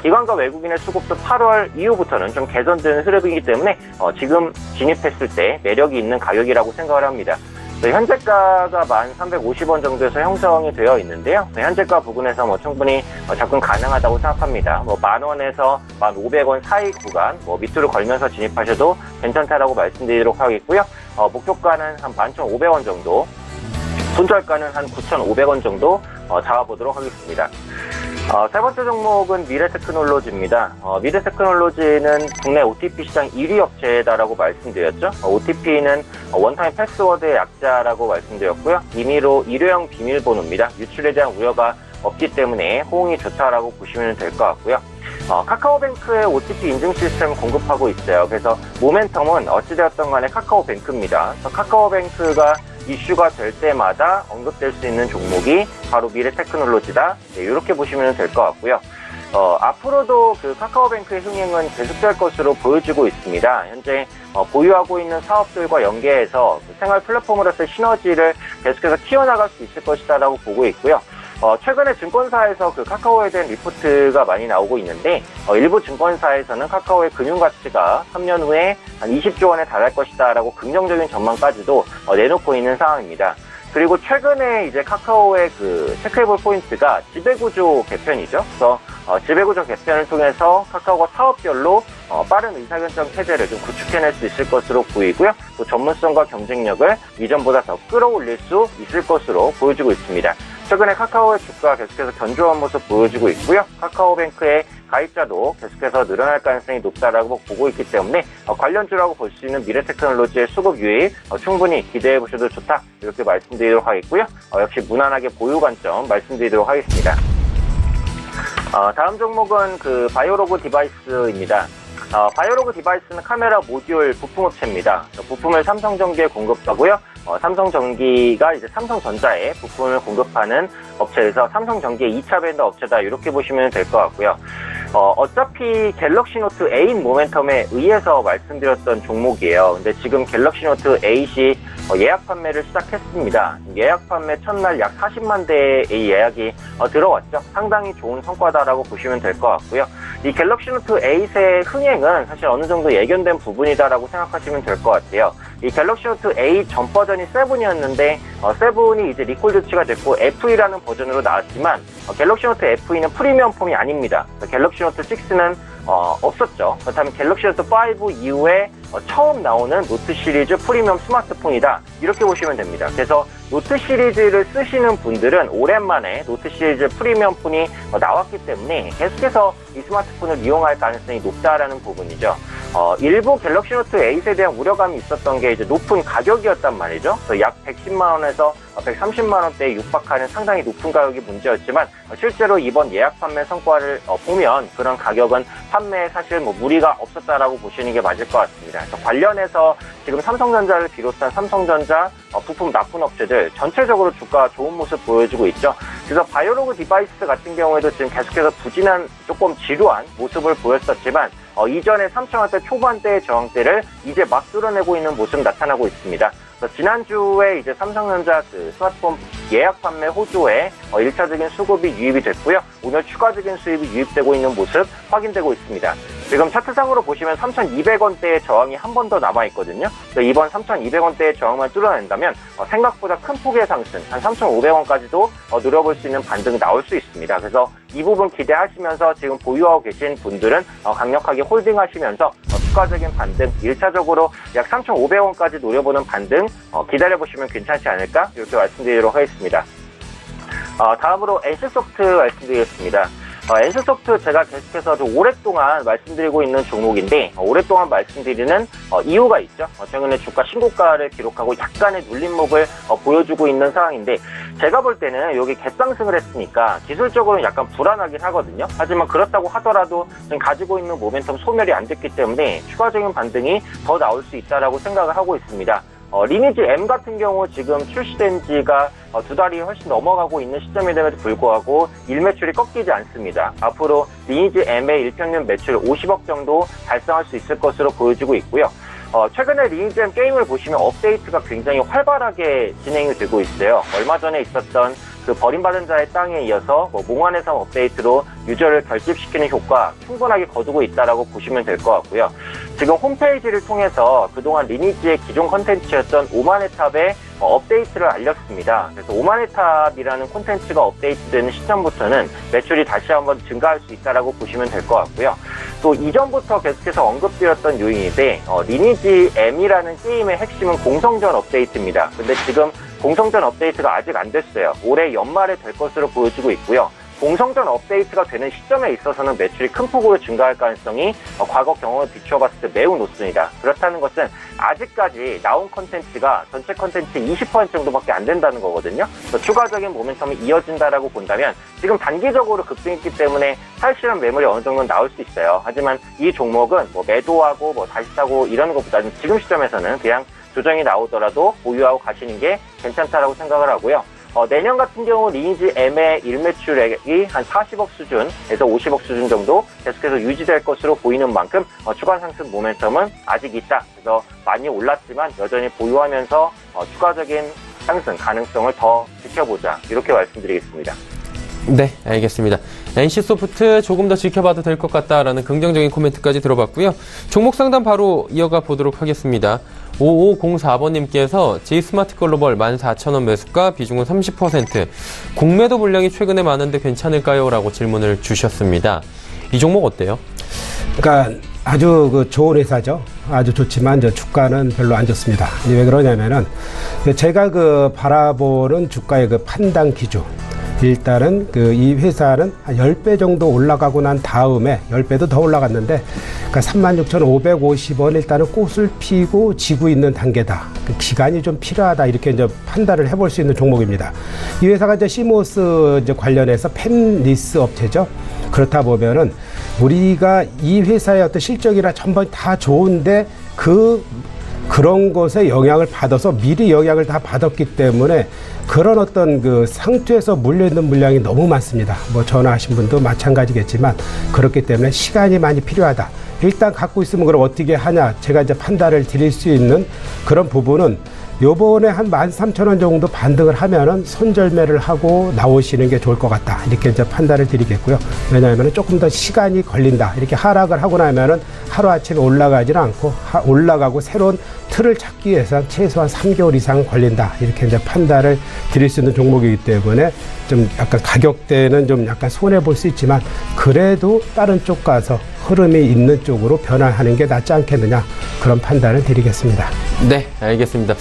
Speaker 6: 기관과 외국인의 수급도 8월 이후부터는 좀 개선되는 흐름이기 때문에 지금 진입했을 때 매력이 있는 가격이라고 생각을 합니다. 현재가가 1,350원 정도에서 형성이 되어 있는데요. 현재가 부근에서 충분히 접근 가능하다고 생각합니다. 10,000원에서 1,500원 사이 구간, 밑으로 걸면서 진입하셔도 괜찮다라고 말씀드리도록 하겠고요. 목표가는 한 11,500원 정도, 손절가는 한 9,500원 정도 잡아보도록 하겠습니다. 세 번째 종목은 미래테크놀로지입니다. 미래테크놀로지는 국내 OTP 시장 1위 업체다라고 말씀드렸죠. OTP는 원타임 패스워드의 약자라고 말씀드렸고요. 임의로 일회용 비밀번호입니다. 유출에 대한 우려가 없기 때문에 호응이 좋다라고 보시면 될 것 같고요. 카카오뱅크의 OTP 인증 시스템을 공급하고 있어요. 그래서 모멘텀은 어찌되었던 간에 카카오뱅크입니다. 카카오뱅크가 이슈가 될 때마다 언급될 수 있는 종목이 바로 미래테크놀로지다. 네, 이렇게 보시면 될 것 같고요. 앞으로도 그 카카오뱅크의 흥행은 계속될 것으로 보여지고 있습니다. 현재 보유하고 있는 사업들과 연계해서 생활 플랫폼으로서의 시너지를 계속해서 키워나갈 수 있을 것이다라고 보고 있고요. 최근에 증권사에서 그 카카오에 대한 리포트가 많이 나오고 있는데, 일부 증권사에서는 카카오의 금융 가치가 3년 후에 한 20조 원에 달할 것이다라고 긍정적인 전망까지도 내놓고 있는 상황입니다. 그리고 최근에 이제 카카오의 그 체크해볼 포인트가 지배구조 개편이죠. 그래서 지배구조 개편을 통해서 카카오가 사업별로 빠른 의사결정 체제를 좀 구축해낼 수 있을 것으로 보이고요. 또 전문성과 경쟁력을 이전보다 더 끌어올릴 수 있을 것으로 보여지고 있습니다. 최근에 카카오의 주가가 계속해서 견조한 모습 보여지고 있고요. 카카오뱅크의 가입자도 계속해서 늘어날 가능성이 높다라고 보고 있기 때문에 관련주라고 볼 수 있는 미래테크놀로지의 수급 유입 충분히 기대해 보셔도 좋다, 이렇게 말씀드리도록 하겠고요. 역시 무난하게 보유 관점 말씀드리도록 하겠습니다. 다음 종목은 그 바이오로그 디바이스입니다. 바이오로그 디바이스는 카메라 모듈 부품업체입니다. 부품을 삼성전기에 공급하고요. 삼성전기가 이제 삼성전자에 부품을 공급하는 업체에서 삼성전기의 2차 벤더 업체다, 이렇게 보시면 될 것 같고요. 어차피 갤럭시 노트 8 모멘텀에 의해서 말씀드렸던 종목이에요. 근데 지금 갤럭시 노트 8이 예약 판매를 시작했습니다. 예약 판매 첫날 약 40만 대의 예약이 들어왔죠. 상당히 좋은 성과다라고 보시면 될 것 같고요. 이 갤럭시 노트 8의 흥행은 사실 어느 정도 예견된 부분이다라고 생각하시면 될 것 같아요. 이 갤럭시 노트 8 전 버전이 7이었는데 7이 이제 리콜 조치가 됐고 FE라는 버전으로 나왔지만 갤럭시 노트 FE는 프리미엄 폼이 아닙니다. 갤럭시 노트 6는 없었죠. 그렇다면 갤럭시 노트 5 이후에 처음 나오는 노트 시리즈 프리미엄 스마트폰이다, 이렇게 보시면 됩니다. 그래서 노트 시리즈를 쓰시는 분들은 오랜만에 노트 시리즈 프리미엄 폰이 나왔기 때문에 계속해서 이 스마트폰을 이용할 가능성이 높다라는 부분이죠. 일부 갤럭시 노트 8에 대한 우려감이 있었던 게 이제 높은 가격이었단 말이죠. 약 110만 원에서 130만 원대에 육박하는 상당히 높은 가격이 문제였지만 실제로 이번 예약 판매 성과를 보면 그런 가격은 판매에 사실 무리가 없었다라고 보시는 게 맞을 것 같습니다. 그래서 관련해서 지금 삼성전자를 비롯한 삼성전자 부품 납품 업체들 전체적으로 주가가 좋은 모습 보여주고 있죠. 그래서 바이오로그 디바이스 같은 경우에도 지금 계속해서 부진한, 조금 지루한 모습을 보였었지만 이전에 3,000원대 초반대의 저항대를 이제 막 뚫어내고 있는 모습 나타나고 있습니다. 지난주에 이제 삼성전자 그 스마트폰 예약 판매 호조에 1차적인 수급이 유입이 됐고요. 오늘 추가적인 수입이 유입되고 있는 모습 확인되고 있습니다. 지금 차트상으로 보시면 3,200원대의 저항이 한 번 더 남아있거든요. 이번 3,200원대의 저항만 뚫어낸다면 생각보다 큰 폭의 상승, 한 3,500원까지도 노려볼 수 있는 반등이 나올 수 있습니다. 그래서 이 부분 기대하시면서 지금 보유하고 계신 분들은 강력하게 홀딩하시면서 추가적인 반등, 1차적으로 약 3,500원까지 노려보는 반등 기다려보시면 괜찮지 않을까, 이렇게 말씀드리도록 하겠습니다. 다음으로 NC소프트 말씀드리겠습니다. NC소프트 제가 계속해서 좀 오랫동안 말씀드리고 있는 종목인데 오랫동안 말씀드리는 이유가 있죠. 최근에 주가 신고가를 기록하고 약간의 눌림목을 보여주고 있는 상황인데 제가 볼 때는 여기 갭상승을 했으니까 기술적으로는 약간 불안하긴 하거든요. 하지만 그렇다고 하더라도 지금 가지고 있는 모멘텀 소멸이 안 됐기 때문에 추가적인 반등이 더 나올 수 있다라고 생각을 하고 있습니다. 리니지 M 같은 경우 지금 출시된 지가 2달이 훨씬 넘어가고 있는 시점임에도 불구하고 일매출이 꺾이지 않습니다. 앞으로 리니지 M의 일평균 매출 50억 정도 달성할 수 있을 것으로 보여지고 있고요. 최근에 리니지 M 게임을 보시면 업데이트가 굉장히 활발하게 진행이 되고 있어요. 얼마 전에 있었던 그 버림받은 자의 땅에 이어서 몽환의 섬 업데이트로 유저를 결집시키는 효과 충분하게 거두고 있다라고 보시면 될 것 같고요. 지금 홈페이지를 통해서 그동안 리니지의 기존 컨텐츠였던 오만의 탑의 업데이트를 알렸습니다. 그래서 오만의 탑이라는 콘텐츠가 업데이트되는 시점부터는 매출이 다시 한번 증가할 수 있다라고 보시면 될 것 같고요. 또 이전부터 계속해서 언급드렸던 요인인데 리니지 M이라는 게임의 핵심은 공성전 업데이트입니다. 근데 지금 공성전 업데이트가 아직 안 됐어요. 올해 연말에 될 것으로 보여지고 있고요. 공성전 업데이트가 되는 시점에 있어서는 매출이 큰 폭으로 증가할 가능성이 과거 경험을 비추어봤을 때 매우 높습니다. 그렇다는 것은 아직까지 나온 컨텐츠가 전체 컨텐츠 20% 정도밖에 안 된다는 거거든요. 추가적인 모멘텀이 이어진다라고 본다면 지금 단기적으로 급등했기 때문에 살실한 매물이 어느 정도는 나올 수 있어요. 하지만 이 종목은 매도하고 다시 사고 이러는 것보다는 지금 시점에서는 그냥 조정이 나오더라도 보유하고 가시는 게 괜찮다라고 생각을 하고요. 내년 같은 경우 리니지 M의 일매출액이 한 40억 수준에서 50억 수준 정도 계속해서 유지될 것으로 보이는 만큼 추가 상승 모멘텀은 아직 있다. 그래서 많이 올랐지만 여전히 보유하면서 추가적인 상승 가능성을 더 지켜보자. 이렇게 말씀드리겠습니다.
Speaker 2: 네, 알겠습니다. NC소프트 조금 더 지켜봐도 될 것 같다라는 긍정적인 코멘트까지 들어봤고요. 종목 상담 바로 이어가 보도록 하겠습니다. 5504번님께서 J스마트글로벌 14,000원 매수가 비중은 30%. 공매도 물량이 최근에 많은데 괜찮을까요? 라고 질문을 주셨습니다. 이 종목 어때요?
Speaker 4: 그러니까 아주 좋은 회사죠. 아주 좋지만 주가는 별로 안 좋습니다. 왜 그러냐면은 제가 바라보는 주가의 판단 기준. 일단은 이 회사는 한 10배 정도 올라가고 난 다음에 10배도 더 올라갔는데 그러니까 36,550원 일단은 꽃을 피고 지고 있는 단계다. 기간이 좀 필요하다. 이렇게 이제 판단을 해볼 수 있는 종목입니다. 이 회사가 이제 시모스 관련해서 펜리스 업체죠. 그렇다 보면은 우리가 이 회사의 어떤 실적이나 전반이 다 좋은데 그런 것에 영향을 받아서 미리 영향을 다 받았기 때문에 그런 어떤 상투에서 물려있는 물량이 너무 많습니다. 전화하신 분도 마찬가지겠지만 그렇기 때문에 시간이 많이 필요하다. 일단 갖고 있으면 그럼 어떻게 하냐. 제가 이제 판단을 드릴 수 있는 그런 부분은 요번에 한 13,000원 정도 반등을 하면은 손절매를 하고 나오시는 게 좋을 것 같다. 이렇게 이제 판단을 드리겠고요. 왜냐하면 조금 더 시간이 걸린다. 이렇게 하락을 하고 나면은 하루아침에 올라가지는 않고 올라가고 새로운 틀을 찾기 위해서 최소한 3개월 이상 걸린다. 이렇게 이제 판단을 드릴 수 있는 종목이기 때문에 좀 약간 가격대는 좀 약간 손해 볼 수 있지만 그래도 다른 쪽 가서 흐름이 있는 쪽으로 변화하는 게 낫지 않겠느냐. 그런 판단을 드리겠습니다.
Speaker 2: 네, 알겠습니다.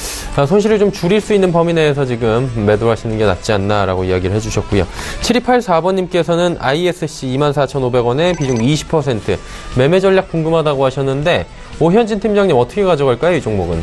Speaker 2: 손실을 좀 줄일 수 있는 범위 내에서 지금 매도하시는 게 낫지 않나라고 이야기를 해주셨고요. 7284번님께서는 ISC 24,500원에 비중 20% 매매 전략 궁금하다고 하셨는데 오현진 팀장님 어떻게 가져갈까요, 이 종목은?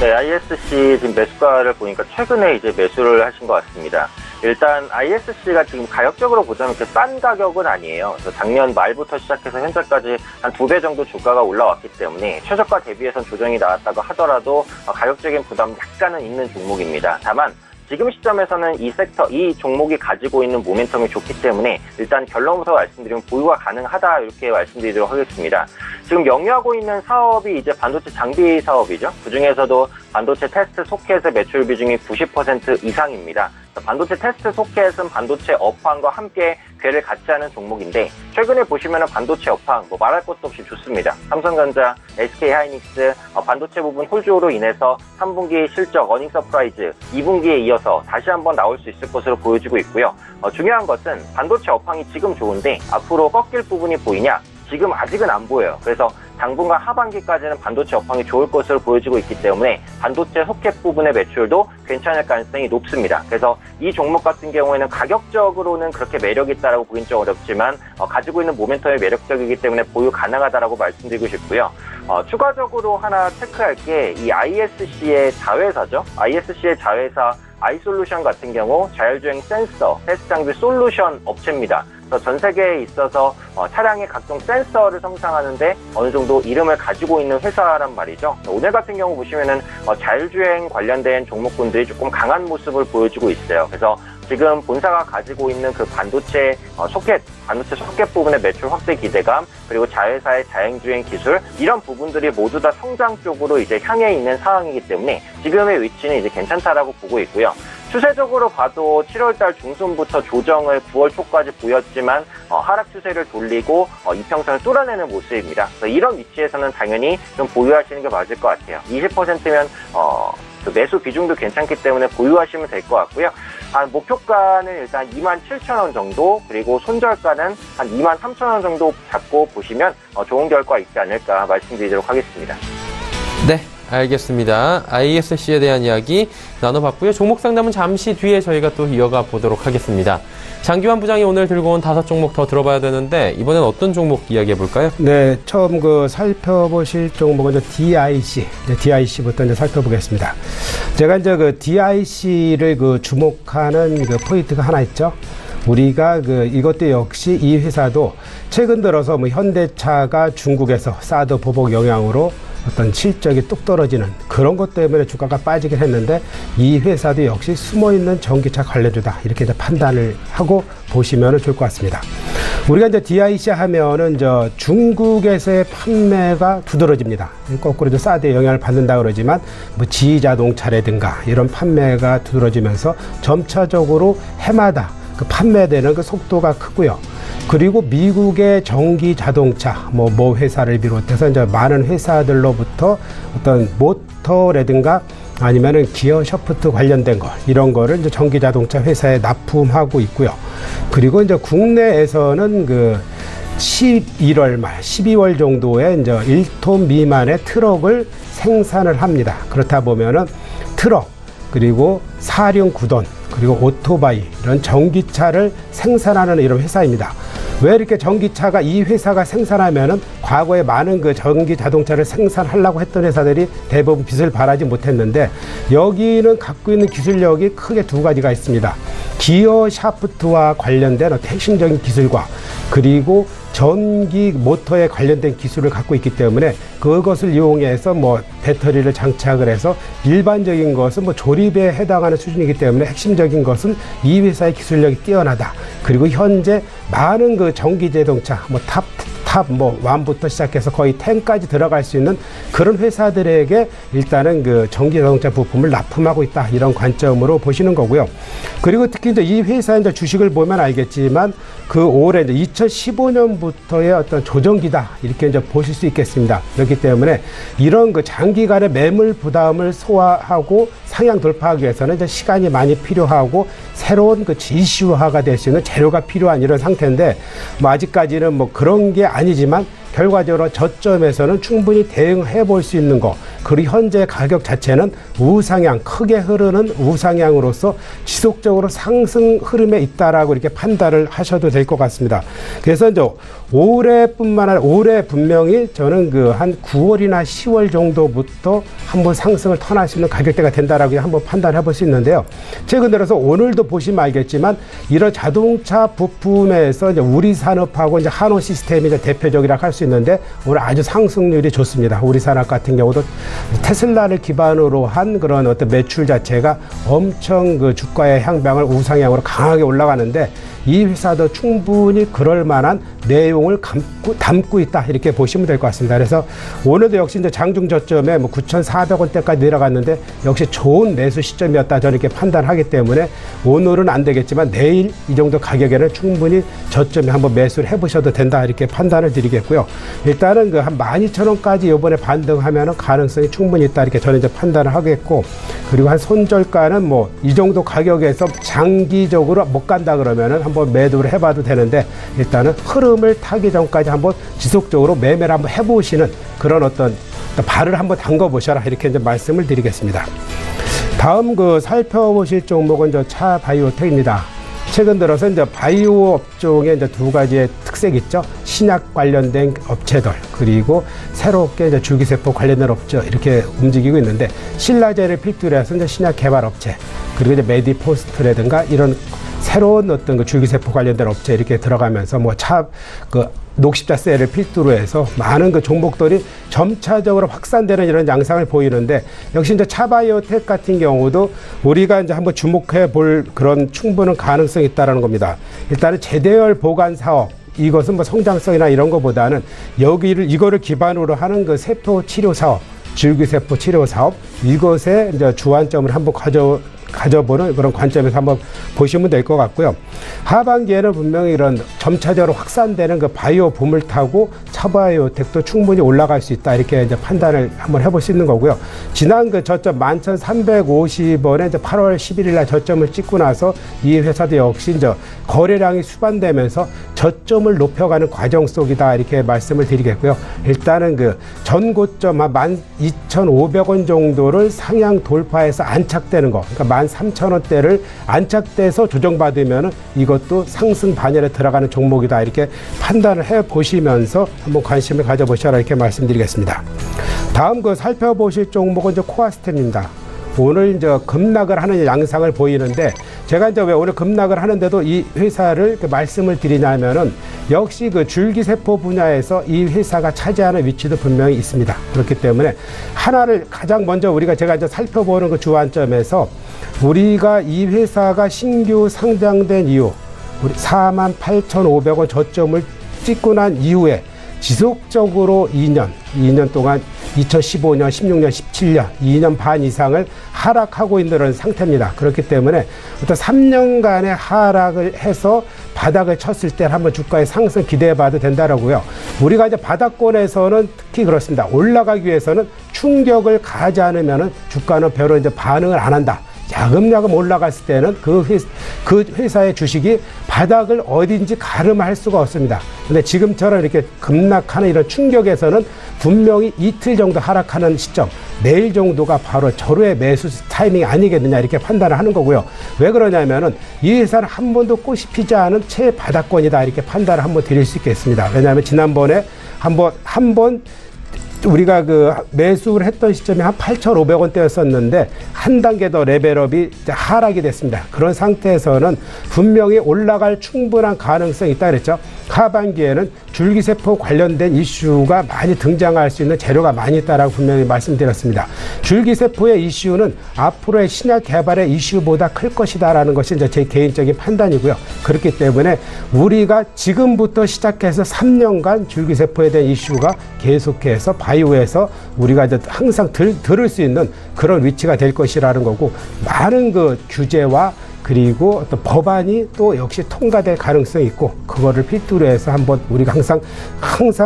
Speaker 6: 네, ISC 지금 매수가를 보니까 최근에 이제 매수를 하신 것 같습니다. 일단 ISC가 지금 가격적으로 보자면 그렇게 싼 가격은 아니에요. 그래서 작년 말부터 시작해서 현재까지 한 2배 정도 주가가 올라왔기 때문에 최저가 대비해선 조정이 나왔다고 하더라도 가격적인 부담 약간은 있는 종목입니다. 다만 지금 시점에서는 이 섹터, 이 종목이 가지고 있는 모멘텀이 좋기 때문에 일단 결론부터 말씀드리면 보유가 가능하다 이렇게 말씀드리도록 하겠습니다. 지금 영위하고 있는 사업이 이제 반도체 장비 사업이죠. 그중에서도 반도체 테스트 소켓의 매출 비중이 90% 이상입니다. 반도체 테스트 소켓은 반도체 업황과 함께 궤를 같이 하는 종목인데 최근에 보시면은 반도체 업황 말할 것도 없이 좋습니다. 삼성전자, SK하이닉스 반도체 부분 홀조로 인해서 3분기 실적 어닝 서프라이즈 2분기에 이어서 다시 한번 나올 수 있을 것으로 보여지고 있고요. 중요한 것은 반도체 업황이 지금 좋은데 앞으로 꺾일 부분이 보이냐? 지금 아직은 안 보여요. 그래서 당분간 하반기까지는 반도체 업황이 좋을 것으로 보여지고 있기 때문에 반도체 소켓 부분의 매출도 괜찮을 가능성이 높습니다. 그래서 이 종목 같은 경우에는 가격적으로는 그렇게 매력이 있다라고 보긴 좀 어렵지만 가지고 있는 모멘텀이 매력적이기 때문에 보유 가능하다라고 말씀드리고 싶고요. 추가적으로 하나 체크할 게 이 ISC의 자회사죠. ISC의 자회사 아이솔루션 같은 경우 자율주행 센서, 테스트 장비 솔루션 업체입니다. 그래서 전 세계에 있어서 차량의 각종 센서를 생산하는데 어느 정도 이름을 가지고 있는 회사란 말이죠. 오늘 같은 경우 보시면은 자율주행 관련된 종목군들이 조금 강한 모습을 보여주고 있어요. 그래서 지금 본사가 가지고 있는 그 반도체 소켓 부분의 매출 확대 기대감, 그리고 자회사의 자율주행 기술, 이런 부분들이 모두 다 성장 쪽으로 이제 향해 있는 상황이기 때문에 지금의 위치는 이제 괜찮다라고 보고 있고요. 추세적으로 봐도 7월달 중순부터 조정을 9월 초까지 보였지만 하락 추세를 돌리고 이평선을 뚫어내는 모습입니다. 그래서 이런 위치에서는 당연히 좀 보유하시는 게 맞을 것 같아요. 20%면 그 매수 비중도 괜찮기 때문에 보유하시면 될 것 같고요. 목표가는 일단 27,000원 정도, 그리고 손절가는 한 23,000원 정도 잡고 보시면 좋은 결과 있지 않을까 말씀드리도록 하겠습니다.
Speaker 2: 네, 알겠습니다. ISC에 대한 이야기 나눠봤고요. 종목 상담은 잠시 뒤에 저희가 또 이어가 보도록 하겠습니다. 장기환 부장이 오늘 들고 온 5종목 더 들어봐야 되는데 이번엔 어떤 종목 이야기해 볼까요?
Speaker 4: 네, 처음 살펴보실 종목은 DIC부터 이제 살펴보겠습니다. 제가 이제 그 DIC를 주목하는 포인트가 하나 있죠. 우리가 이것도 역시 이 회사도 최근 들어서 현대차가 중국에서 사드 보복 영향으로 어떤 실적이 뚝 떨어지는 그런 것 때문에 주가가 빠지긴 했는데 이 회사도 역시 숨어있는 전기차 관련주다, 이렇게 이제 판단을 하고 보시면 좋을 것 같습니다. 우리가 이제 DIC 하면은 중국에서의 판매가 두드러집니다. 거꾸로 이제 사드의 영향을 받는다 그러지만 지자동차라든가 이런 판매가 두드러지면서 점차적으로 해마다 그 판매되는 그 속도가 크고요. 그리고 미국의 전기 자동차, 모 회사를 비롯해서 이제 많은 회사들로부터 어떤 모터라든가 아니면은 기어 샤프트 관련된 거, 이런 거를 이제 전기 자동차 회사에 납품하고 있고요. 그리고 이제 국내에서는 11월 말, 12월 정도에 이제 1톤 미만의 트럭을 생산을 합니다. 그렇다 보면은 트럭, 그리고 사륜 구동, 그리고 오토바이, 이런 전기차를 생산하는 이런 회사입니다. 왜 이렇게 전기차가 이 회사가 생산하면은 과거에 많은 그 전기 자동차를 생산하려고 했던 회사들이 대부분 빛을 발하지 못했는데, 여기는 갖고 있는 기술력이 크게 두 가지가 있습니다. 기어 샤프트와 관련된 핵심적인 기술과 그리고 전기 모터에 관련된 기술을 갖고 있기 때문에 그것을 이용해서 배터리를 장착을 해서 일반적인 것은 조립에 해당하는 수준이기 때문에 핵심적인 것은 이 회사의 기술력이 뛰어나다. 그리고 현재 많은 그 전기 자동차 탑 1부터 시작해서 거의 10까지 들어갈 수 있는 그런 회사들에게 일단은 그 전기 자동차 부품을 납품하고 있다, 이런 관점으로 보시는 거고요. 그리고 특히 이제 이 회사의 이제 주식을 보면 알겠지만 그 올해 이제 2015년부터의 어떤 조정기다, 이렇게 이제 보실 수 있겠습니다. 그렇기 때문에 이런 그 장기간의 매물 부담을 소화하고 상향 돌파하기 위해서는 이제 시간이 많이 필요하고 새로운 그 이슈화가 될 수 있는 재료가 필요한 이런 상태인데, 아직까지는 그런 게 아니지만 결과적으로 저점에서는 충분히 대응해 볼 수 있는 거, 그리고 현재 가격 자체는 우상향, 크게 흐르는 우상향으로서 지속적으로 상승 흐름에 있다라고 이렇게 판단을 하셔도 될 것 같습니다. 그래서 이제 올해뿐만 아니라 올해 분명히 저는 한 9월이나 10월 정도부터 한번 상승을 턴할 수 있는 가격대가 된다라고 한번 판단해 볼 수 있는데요. 최근 들어서 오늘도 보시면 알겠지만 이런 자동차 부품에서 이제 우리 산업하고 이제 한호 시스템이 이제 대표적이라고 할 수 있는데 오늘 아주 상승률이 좋습니다. 우리 산업 같은 경우도 테슬라를 기반으로 한 그런 어떤 매출 자체가 엄청 그 주가의 향방을 우상향으로 강하게 올라가는데, 이 회사도 충분히 그럴 만한 내용을 담고 있다, 이렇게 보시면 될 것 같습니다. 그래서 오늘도 역시 이제 장중 저점에 9,400원대까지 내려갔는데 역시 좋은 매수 시점이었다, 저는 이렇게 판단하기 때문에 오늘은 안 되겠지만 내일 이 정도 가격에는 충분히 저점에 한번 매수를 해보셔도 된다, 이렇게 판단을 드리겠고요. 일단은 한 12,000원까지 이번에 반등하면 가능성이 충분히 있다, 이렇게 저는 이제 판단을 하겠고, 그리고 한 손절가는 뭐 이 정도 가격에서 장기적으로 못 간다 그러면은 한번 매도를 해봐도 되는데, 일단은 흐름을 타기 전까지 한번 지속적으로 매매를 한번 해보시는 그런 어떤 발을 한번 담궈 보셔라, 이렇게 이제 말씀을 드리겠습니다. 다음 살펴보실 종목은 차 바이오텍입니다. 최근 들어서 이제 바이오 업종에 이제 두 가지의 특색이 있죠. 신약 관련된 업체들, 그리고 새롭게 이제 줄기세포 관련된 업체, 이렇게 움직이고 있는데, 신라제를 필두로 해서 이제 신약 개발 업체, 그리고 이제 메디포스트라든가 이런 새로운 어떤 줄기세포 관련된 업체 이렇게 들어가면서 녹십자셀을 필두로 해서 많은 종목들이 점차적으로 확산되는 이런 양상을 보이는데, 역시 이제 차바이오텍 같은 경우도 우리가 이제 한번 주목해 볼 그런 충분한 가능성이 있다라는 겁니다. 일단은 제대열 보관 사업, 이것은 뭐 성장성이나 이런 것보다는 이거를 기반으로 하는 세포 치료 사업, 줄기세포 치료 사업, 이것에 이제 주안점을 한번 가져보는 그런 관점에서 한번 보시면 될 것 같고요. 하반기에는 분명히 이런 점차적으로 확산되는 바이오 붐을 타고 차바이오텍도 충분히 올라갈 수 있다, 이렇게 이제 판단을 한번 해볼 수 있는 거고요. 지난 저점 11,350원에 이제 8월 11일 날 저점을 찍고 나서 이 회사도 역시 이제 거래량이 수반되면서 저점을 높여가는 과정 속이다, 이렇게 말씀을 드리겠고요. 일단은 전 고점 한 12,500원 정도를 상향 돌파해서 안착되는 거, 그러니까 13,000원대를 안착돼서 조정받으면 이것도 상승 반열에 들어가는 종목이다, 이렇게 판단을 해 보시면서 한번 관심을 가져보셔라, 이렇게 말씀드리겠습니다. 다음 살펴보실 종목은 코아스템입니다. 오늘 이제 급락을 하는 양상을 보이는데, 제가 이제 왜 오늘 급락을 하는데도 이 회사를 말씀을 드리냐면은, 역시 줄기세포 분야에서 이 회사가 차지하는 위치도 분명히 있습니다. 그렇기 때문에 하나를 가장 먼저 제가 이제 살펴보는 주안점에서, 우리가 이 회사가 신규 상장된 이후, 48,500원 저점을 찍고 난 이후에 지속적으로 2년 동안 2015년, 16년, 17년, 2년 반 이상을 하락하고 있는 그런 상태입니다. 그렇기 때문에 어떤 3년간의 하락을 해서 바닥을 쳤을 때 한번 주가의 상승 기대해 봐도 된다라고요. 우리가 이제 바닥권에서는 특히 그렇습니다. 올라가기 위해서는 충격을 가하지 않으면 주가는 별로 이제 반응을 안 한다. 야금야금 올라갔을 때는 그 회사의 주식이 바닥을 어딘지 가늠할 수가 없습니다. 근데 지금처럼 이렇게 급락하는 이런 충격에서는 분명히 이틀 정도 하락하는 시점, 내일 정도가 바로 절호의 매수 타이밍이 아니겠느냐, 이렇게 판단을 하는 거고요. 왜 그러냐면은 이 회사는 한 번도 꽃이 피지 않은 최바닥권이다, 이렇게 판단을 한번 드릴 수 있겠습니다. 왜냐하면 지난번에 한 번 우리가 매수를 했던 시점이 한 8,500원대였었는데 한 단계 더 레벨업이 하락이 됐습니다. 그런 상태에서는 분명히 올라갈 충분한 가능성이 있다 그랬죠. 하반기에는 줄기세포 관련된 이슈가 많이 등장할 수 있는 재료가 많이 있다라고 분명히 말씀드렸습니다. 줄기세포의 이슈는 앞으로의 신약 개발의 이슈보다 클 것이다라는 것이 이제 제 개인적인 판단이고요. 그렇기 때문에 우리가 지금부터 시작해서 3년간 줄기세포에 대한 이슈가 계속해서 바이오에서 우리가 이제 항상 들을 수 있는 그런 위치가 될 것이라는 거고, 많은 규제와 그리고 어떤 법안이 또 역시 통과될 가능성이 있고, 그거를 필두로 해서 한번 우리가 항상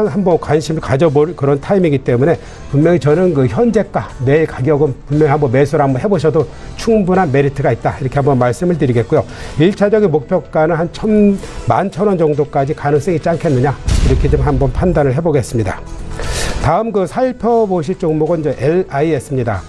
Speaker 4: 한번 관심을 가져볼 그런 타임이기 때문에, 분명히 저는 현재가 내일 가격은 분명히 한번 매수를 한번 해보셔도 충분한 메리트가 있다, 이렇게 한번 말씀을 드리겠고요. 1차적인 목표가는 한 11,000원 정도까지 가능성이 있지 않겠느냐, 이렇게 좀 한번 판단을 해보겠습니다. 다음 살펴보실 종목은 이제 LIS입니다.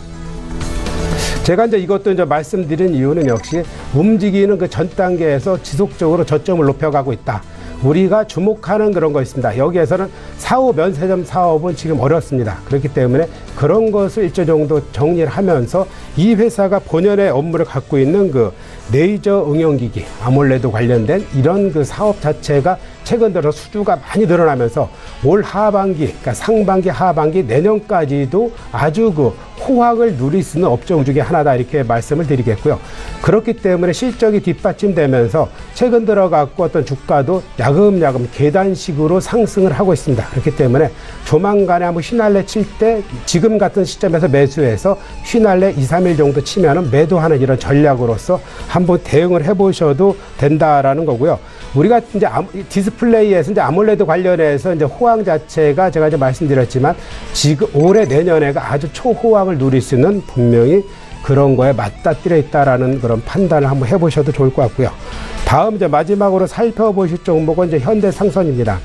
Speaker 4: 제가 이제 이것도 이제 말씀드린 이유는 역시 움직이는 전 단계에서 지속적으로 저점을 높여가고 있다. 우리가 주목하는 그런 거 있습니다. 여기에서는 사후 면세점 사업은 지금 어렵습니다. 그렇기 때문에 그런 것을 일정 정도 정리를 하면서 이 회사가 본연의 업무를 갖고 있는 레이저 응용기기, 아몰레드 관련된 이런 사업 자체가 최근 들어 수주가 많이 늘어나면서 올 하반기, 그러니까 상반기, 하반기, 내년까지도 아주 호황을 누릴 수 있는 업종 중에 하나다, 이렇게 말씀을 드리겠고요. 그렇기 때문에 실적이 뒷받침되면서 최근 들어갖고 어떤 주가도 야금야금 계단식으로 상승을 하고 있습니다. 그렇기 때문에 조만간에 한번 휘날레 칠 때 지금 같은 시점에서 매수해서 휘날레 2, 3일 정도 치면은 매도하는 이런 전략으로서 한번 대응을 해보셔도 된다라는 거고요. 우리가 이제 디스플레이에서 이제 아몰레드 관련해서 이제 호황 자체가 제가 이제 말씀드렸지만 지금 올해 내년에가 아주 초호황을 누릴 수 있는 분명히 그런 거에 맞닥뜨려 있다라는 그런 판단을 한번 해보셔도 좋을 것 같고요. 다음 이제 마지막으로 살펴보실 종목은 이제 현대상선입니다.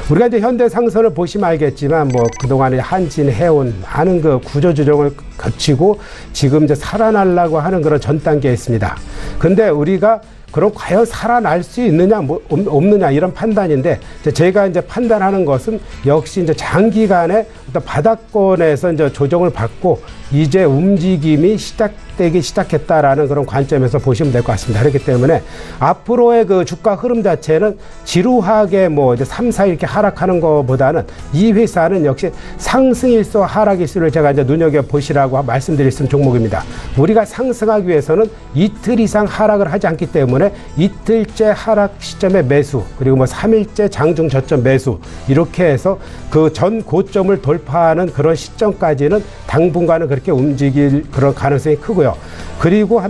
Speaker 4: 우리가 이제 현대상선을 보시면 알겠지만 뭐 그동안에 한진, 해운 많은 그 구조조정을 거치고 지금 이제 살아나려고 하는 그런 전 단계에 있습니다. 근데 우리가 그럼 과연 살아날 수 있느냐, 뭐, 없느냐, 이런 판단인데, 제가 이제 판단하는 것은 역시 이제 장기간의 어떤 바닥권에서 이제 조정을 받고, 이제 움직임이 시작되기 시작했다라는 그런 관점에서 보시면 될 것 같습니다. 그렇기 때문에 앞으로의 그 주가 흐름 자체는 지루하게 뭐 이제 3, 4 이렇게 하락하는 것보다는 이 회사는 역시 상승일수 하락일수를 제가 이제 눈여겨보시라고 말씀드릴 수 있는 종목입니다. 우리가 상승하기 위해서는 이틀 이상 하락을 하지 않기 때문에 이틀째 하락 시점에 매수, 그리고 뭐 3일째 장중 저점 매수, 이렇게 해서 그 전 고점을 돌파하는 그런 시점까지는 당분간은 그렇게 움직일 그런 가능성이 크고요. 그리고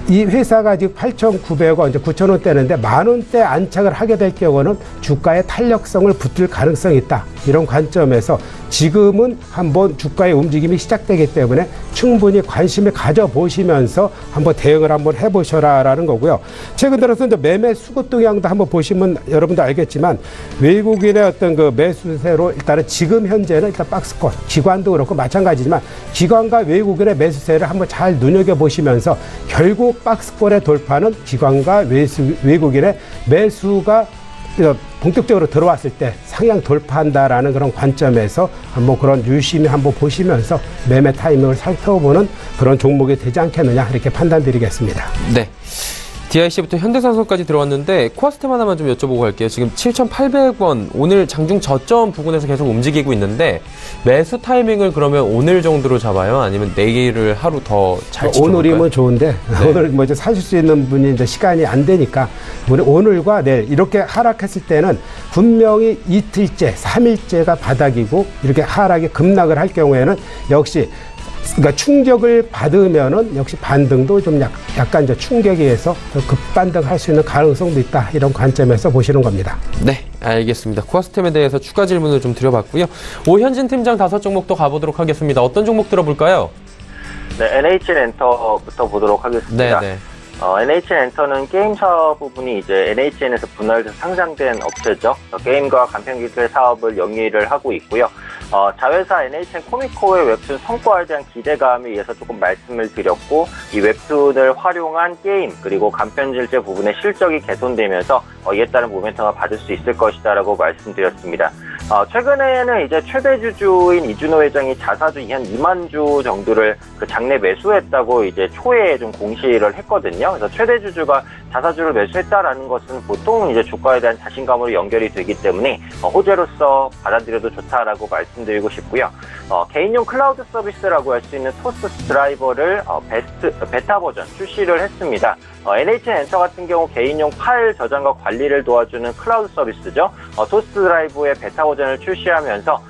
Speaker 4: 이 회사가 지금 8,900원, 이제 9,000원대인데 10,000원대 안착을 하게 될 경우는 주가의 탄력성을 붙을 가능성이 있다. 이런 관점에서 지금은 한번 주가의 움직임이 시작되기 때문에 충분히 관심을 가져보시면서 한번 대응을 한번 해보셔라라는 거고요. 최근 들어서 이제 매매 수급 동향도 한번 보시면 여러분도 알겠지만 외국인의 어떤 그 매수세로 일단은 지금 현재는 일단 박스권, 기관도 그렇고 마찬가지지만 기관과 외국인의 매수세를 한번 잘 눈여겨보시면서 결국 박스권의 돌파는 기관과 외국인의 매수가 본격적으로 들어왔을 때 상향 돌파한다라는 그런 관점에서 한번 그런 유심히 한번 보시면서 매매 타이밍을 살펴보는 그런 종목이 되지 않겠느냐, 이렇게 판단드리겠습니다.
Speaker 2: 네. DIC부터 현대상선까지 들어왔는데 코어스템 하나만 좀 여쭤보고 갈게요. 지금 7,800원 오늘 장중 저점 부근에서 계속 움직이고 있는데 매수 타이밍을 그러면 오늘 정도로 잡아요? 아니면 내일을 하루 더 잘 지켜볼까요?
Speaker 4: 오늘이면 좋은데 네. 오늘 뭐 이제 사실 수 있는 분이 이제 시간이 안 되니까 우리 오늘과 내일 이렇게 하락했을 때는 분명히 이틀째, 3일째가 바닥이고 이렇게 하락이 급락을 할 경우에는 역시 그러니까 충격을 받으면은 역시 반등도 좀 약간 이제 충격에 의해서 급반등할 수 있는 가능성도 있다, 이런 관점에서 보시는 겁니다.
Speaker 2: 네, 알겠습니다. 코어스템에 대해서 추가 질문을 좀 드려봤고요. 오현진 팀장 5종목도 가보도록 하겠습니다. 어떤 종목 들어볼까요?
Speaker 6: 네, NHN엔터부터 보도록 하겠습니다.
Speaker 2: 네.
Speaker 6: NHN엔터는 게임사 부분이 이제 NHN에서 분할돼서 상장된 업체죠. 게임과 간편기술 사업을 영위를 하고 있고요. 자회사 NHN 코미코의 웹툰 성과에 대한 기대감에 의해서 조금 말씀을 드렸고, 이 웹툰을 활용한 게임 그리고 간편질제 부분의 실적이 개선되면서 이에 따른 모멘텀을 받을 수 있을 것이다라고 말씀드렸습니다. 최근에는 이제 최대 주주인 이준호 회장이 자사주 한 2만 주 정도를 그 장내 매수했다고 이제 초에 좀 공시를 했거든요. 그래서 최대 주주가 자사주를 매수했다라는 것은 보통 이제 주가에 대한 자신감으로 연결이 되기 때문에 호재로서 받아들여도 좋다라고 말씀드리고 싶고요. 개인용 클라우드 서비스라고 할 수 있는 토스 드라이버를 베타 버전 출시를 했습니다. NHN엔터 같은 경우 개인용 파일 저장과 관리를 도와주는 클라우드 서비스죠. 토스 드라이브의 베타 버전을 출시하면서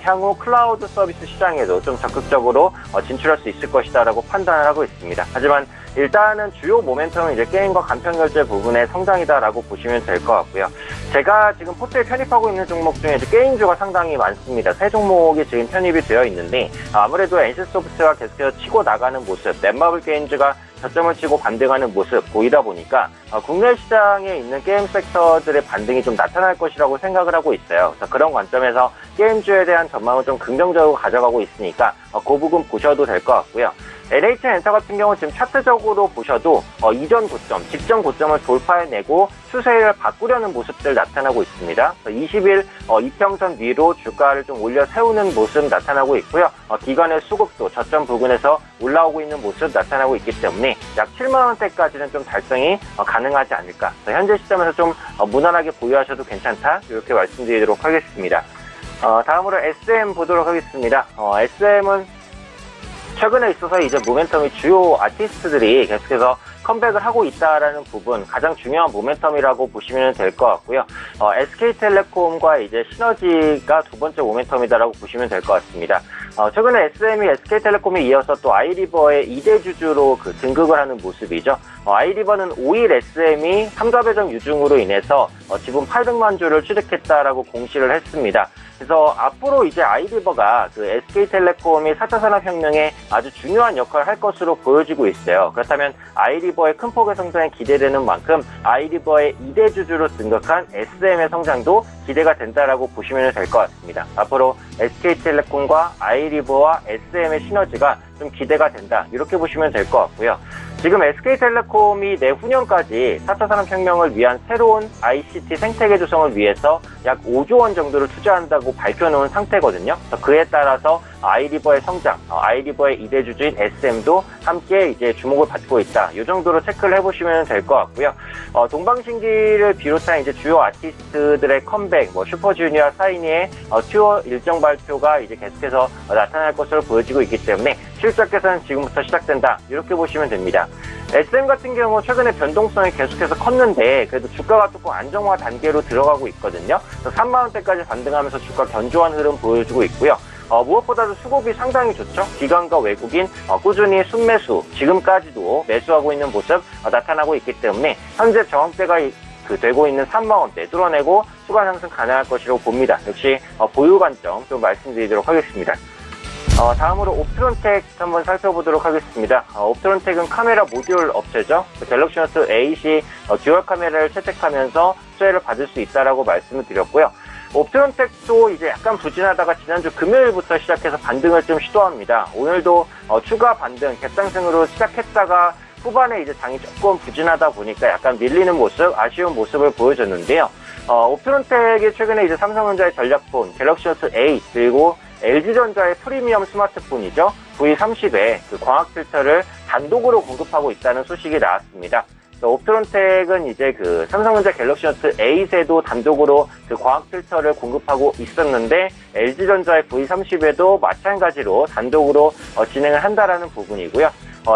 Speaker 6: 향후 클라우드 서비스 시장에도 좀 적극적으로 진출할 수 있을 것이다라고 판단을 하고 있습니다. 하지만 일단은 주요 모멘텀은 이제 게임과 간편결제 부분의 성장이다라고 보시면 될 것 같고요. 제가 지금 포트에 편입하고 있는 종목 중에 이제 게임주가 상당히 많습니다. 3종목이 지금 편입이 되어 있는데 아무래도 NC소프트가 계속해서 치고 나가는 모습, 넷마블 게임즈가 저점을 치고 반등하는 모습 보이다 보니까 국내 시장에 있는 게임 섹터들의 반등이 좀 나타날 것이라고 생각을 하고 있어요. 그래서 그런 관점에서 게임주에 대한 전망을 좀 긍정적으로 가져가고 있으니까 그 부분 보셔도 될 것 같고요. NHN엔터 같은 경우 지금 차트적으로 보셔도 이전 고점, 직전 고점을 돌파해내고 추세를 바꾸려는 모습들 나타나고 있습니다. 20일 이평선 위로 주가를 좀 올려 세우는 모습 나타나고 있고요. 기관의 수급도 저점 부근에서 올라오고 있는 모습 나타나고 있기 때문에 약 7만 원대까지는 좀 달성이 가능하지 않을까. 현재 시점에서 좀 무난하게 보유하셔도 괜찮다, 이렇게 말씀드리도록 하겠습니다. 다음으로 SM 보도록 하겠습니다. SM은 최근에 있어서 이제 모멘텀이 주요 아티스트들이 계속해서 컴백을 하고 있다라는 부분, 가장 중요한 모멘텀이라고 보시면 될 것 같고요. SK텔레콤과 이제 시너지가 두 번째 모멘텀이다라고 보시면 될 것 같습니다. 최근에 SM이 SK텔레콤에 이어서 또 아이리버의 2대 주주로 등극을 하는 모습이죠. 아이리버는 5일 SM이 삼좌배정 유증으로 인해서 지분 800만 주를 취득했다라고 공시를 했습니다. 그래서 앞으로 이제 아이리버가 그 SK텔레콤이 4차 산업혁명에 아주 중요한 역할을 할 것으로 보여지고 있어요. 그렇다면 아이리버의 큰 폭의 성장이 기대되는 만큼 아이리버의 2대 주주로 등극한 SM의 성장도 기대가 된다라고 보시면 될 것 같습니다. 앞으로 SK텔레콤과 아이리버와 SM의 시너지가 좀 기대가 된다. 이렇게 보시면 될 것 같고요. 지금 SK텔레콤이 내후년까지 4차 산업혁명을 위한 새로운 ICT 생태계 조성을 위해서 약 5조 원 정도를 투자한다고 밝혀놓은 상태거든요. 그에 따라서 아이리버의 성장, 아이리버의 2대 주주인 SM도 함께 이제 주목을 받고 있다. 이 정도로 체크를 해보시면 될 것 같고요. 동방신기를 비롯한 이제 주요 아티스트들의 컴백, 슈퍼주니어, 사이니의 투어 일정 발표가 이제 계속해서 나타날 것으로 보여지고 있기 때문에 실적 개선은 지금부터 시작된다. 이렇게 보시면 됩니다. SM 같은 경우 최근에 변동성이 계속해서 컸는데 그래도 주가가 조금 안정화 단계로 들어가고 있거든요. 3만원대까지 반등하면서 주가 견조한 흐름 보여주고 있고요. 무엇보다도 수급이 상당히 좋죠. 기관과 외국인 꾸준히 순매수, 지금까지도 매수하고 있는 모습 나타나고 있기 때문에 현재 저항대가 되고 있는 3만원대 뚫어내고 추가 상승 가능할 것이라고 봅니다. 역시 보유 관점 좀 말씀드리도록 하겠습니다. 다음으로 옵트론텍 한번 살펴보도록 하겠습니다. 옵트론텍은 카메라 모듈 업체죠. 갤럭시 노트 8이 듀얼 카메라를 채택하면서 수혜를 받을 수 있다라고 말씀을 드렸고요. 옵트론텍도 이제 약간 부진하다가 지난주 금요일부터 시작해서 반등을 좀 시도합니다. 오늘도 추가 반등, 갭상승으로 시작했다가 후반에 이제 장이 조금 부진하다 보니까 약간 밀리는 모습, 아쉬운 모습을 보여줬는데요. 옵트론텍이 최근에 이제 삼성전자의 전략폰, 갤럭시 노트 8, 그리고 LG전자의 프리미엄 스마트폰이죠. V30에 그 광학 필터를 단독으로 공급하고 있다는 소식이 나왔습니다. 옵트론텍은 이제 그 삼성전자 갤럭시 노트 8에도 단독으로 그 광학 필터를 공급하고 있었는데 LG전자의 V30에도 마찬가지로 단독으로 진행을 한다라는 부분이고요.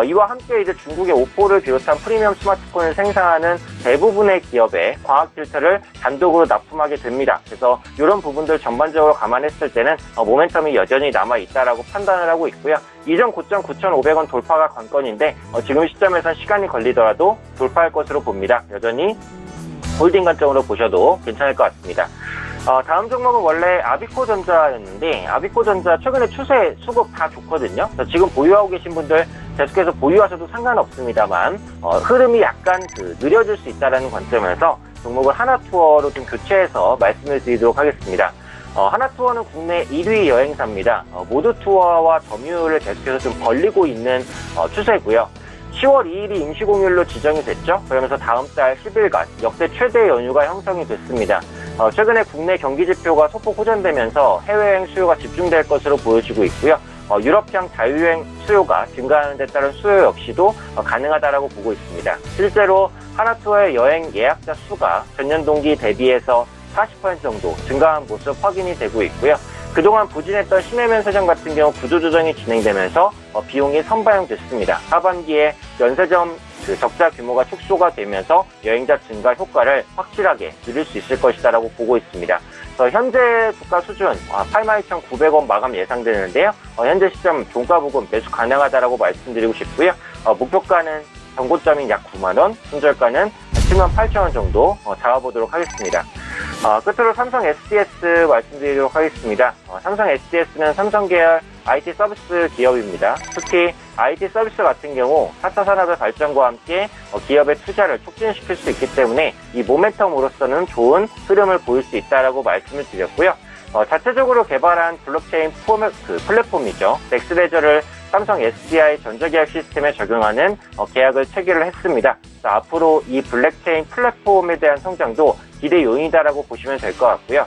Speaker 6: 이와 함께 이제 중국의 오포를 비롯한 프리미엄 스마트폰을 생산하는 대부분의 기업에 광학 필터를 단독으로 납품하게 됩니다. 그래서 이런 부분들 전반적으로 감안했을 때는 모멘텀이 여전히 남아있다라고 판단을 하고 있고요. 이전 고점 9,500원 돌파가 관건인데 지금 시점에서 시간이 걸리더라도 돌파할 것으로 봅니다. 여전히 홀딩 관점으로 보셔도 괜찮을 것 같습니다. 다음 종목은 원래 아비코전자였는데 아비코전자 최근에 추세 수급 다 좋거든요. 지금 보유하고 계신 분들 계속해서 보유하셔도 상관없습니다만 흐름이 약간 느려질 수 있다는 관점에서 종목을 하나투어로 좀 교체해서 말씀을 드리도록 하겠습니다. 하나투어는 국내 1위 여행사입니다. 모두투어와 점유율을 계속해서 좀 벌리고 있는 추세고요. 10월 2일이 임시공휴일로 지정이 됐죠. 그러면서 다음 달 10일간 역대 최대 연휴가 형성이 됐습니다. 최근에 국내 경기 지표가 소폭 호전되면서 해외여행 수요가 집중될 것으로 보여지고 있고요. 유럽향 자유여행 수요가 증가하는 데 따른 수요 역시도 가능하다라고 보고 있습니다. 실제로 하나투어의 여행 예약자 수가 전년 동기 대비해서 40% 정도 증가한 모습 확인이 되고 있고요. 그동안 부진했던 신해면세점 같은 경우 구조조정이 진행되면서 비용이 선반영됐습니다. 하반기에 면세점 적자 규모가 축소가 되면서 여행자 증가 효과를 확실하게 누릴 수 있을 것이다라고 보고 있습니다. 현재 주가 수준 82,900원 마감 예상되는데요. 현재 시점 종가 부근 매수 가능하다라고 말씀드리고 싶고요. 목표가는 전고점인 약 9만원, 손절가는 78,000원 정도 잡아보도록 하겠습니다. 끝으로 삼성 SDS 말씀드리도록 하겠습니다. 삼성 SDS는 삼성 계열 IT 서비스 기업입니다. 특히 IT 서비스 같은 경우 4차 산업의 발전과 함께 기업의 투자를 촉진시킬 수 있기 때문에 이 모멘텀으로서는 좋은 흐름을 보일 수 있다라고 말씀을 드렸고요. 자체적으로 개발한 블록체인 플랫폼이죠. 넥스레저를 삼성 SDI 전자계약 시스템에 적용하는 계약을 체결을 했습니다. 앞으로 이 블록체인 플랫폼에 대한 성장도 기대 요인이다라고 보시면 될 것 같고요.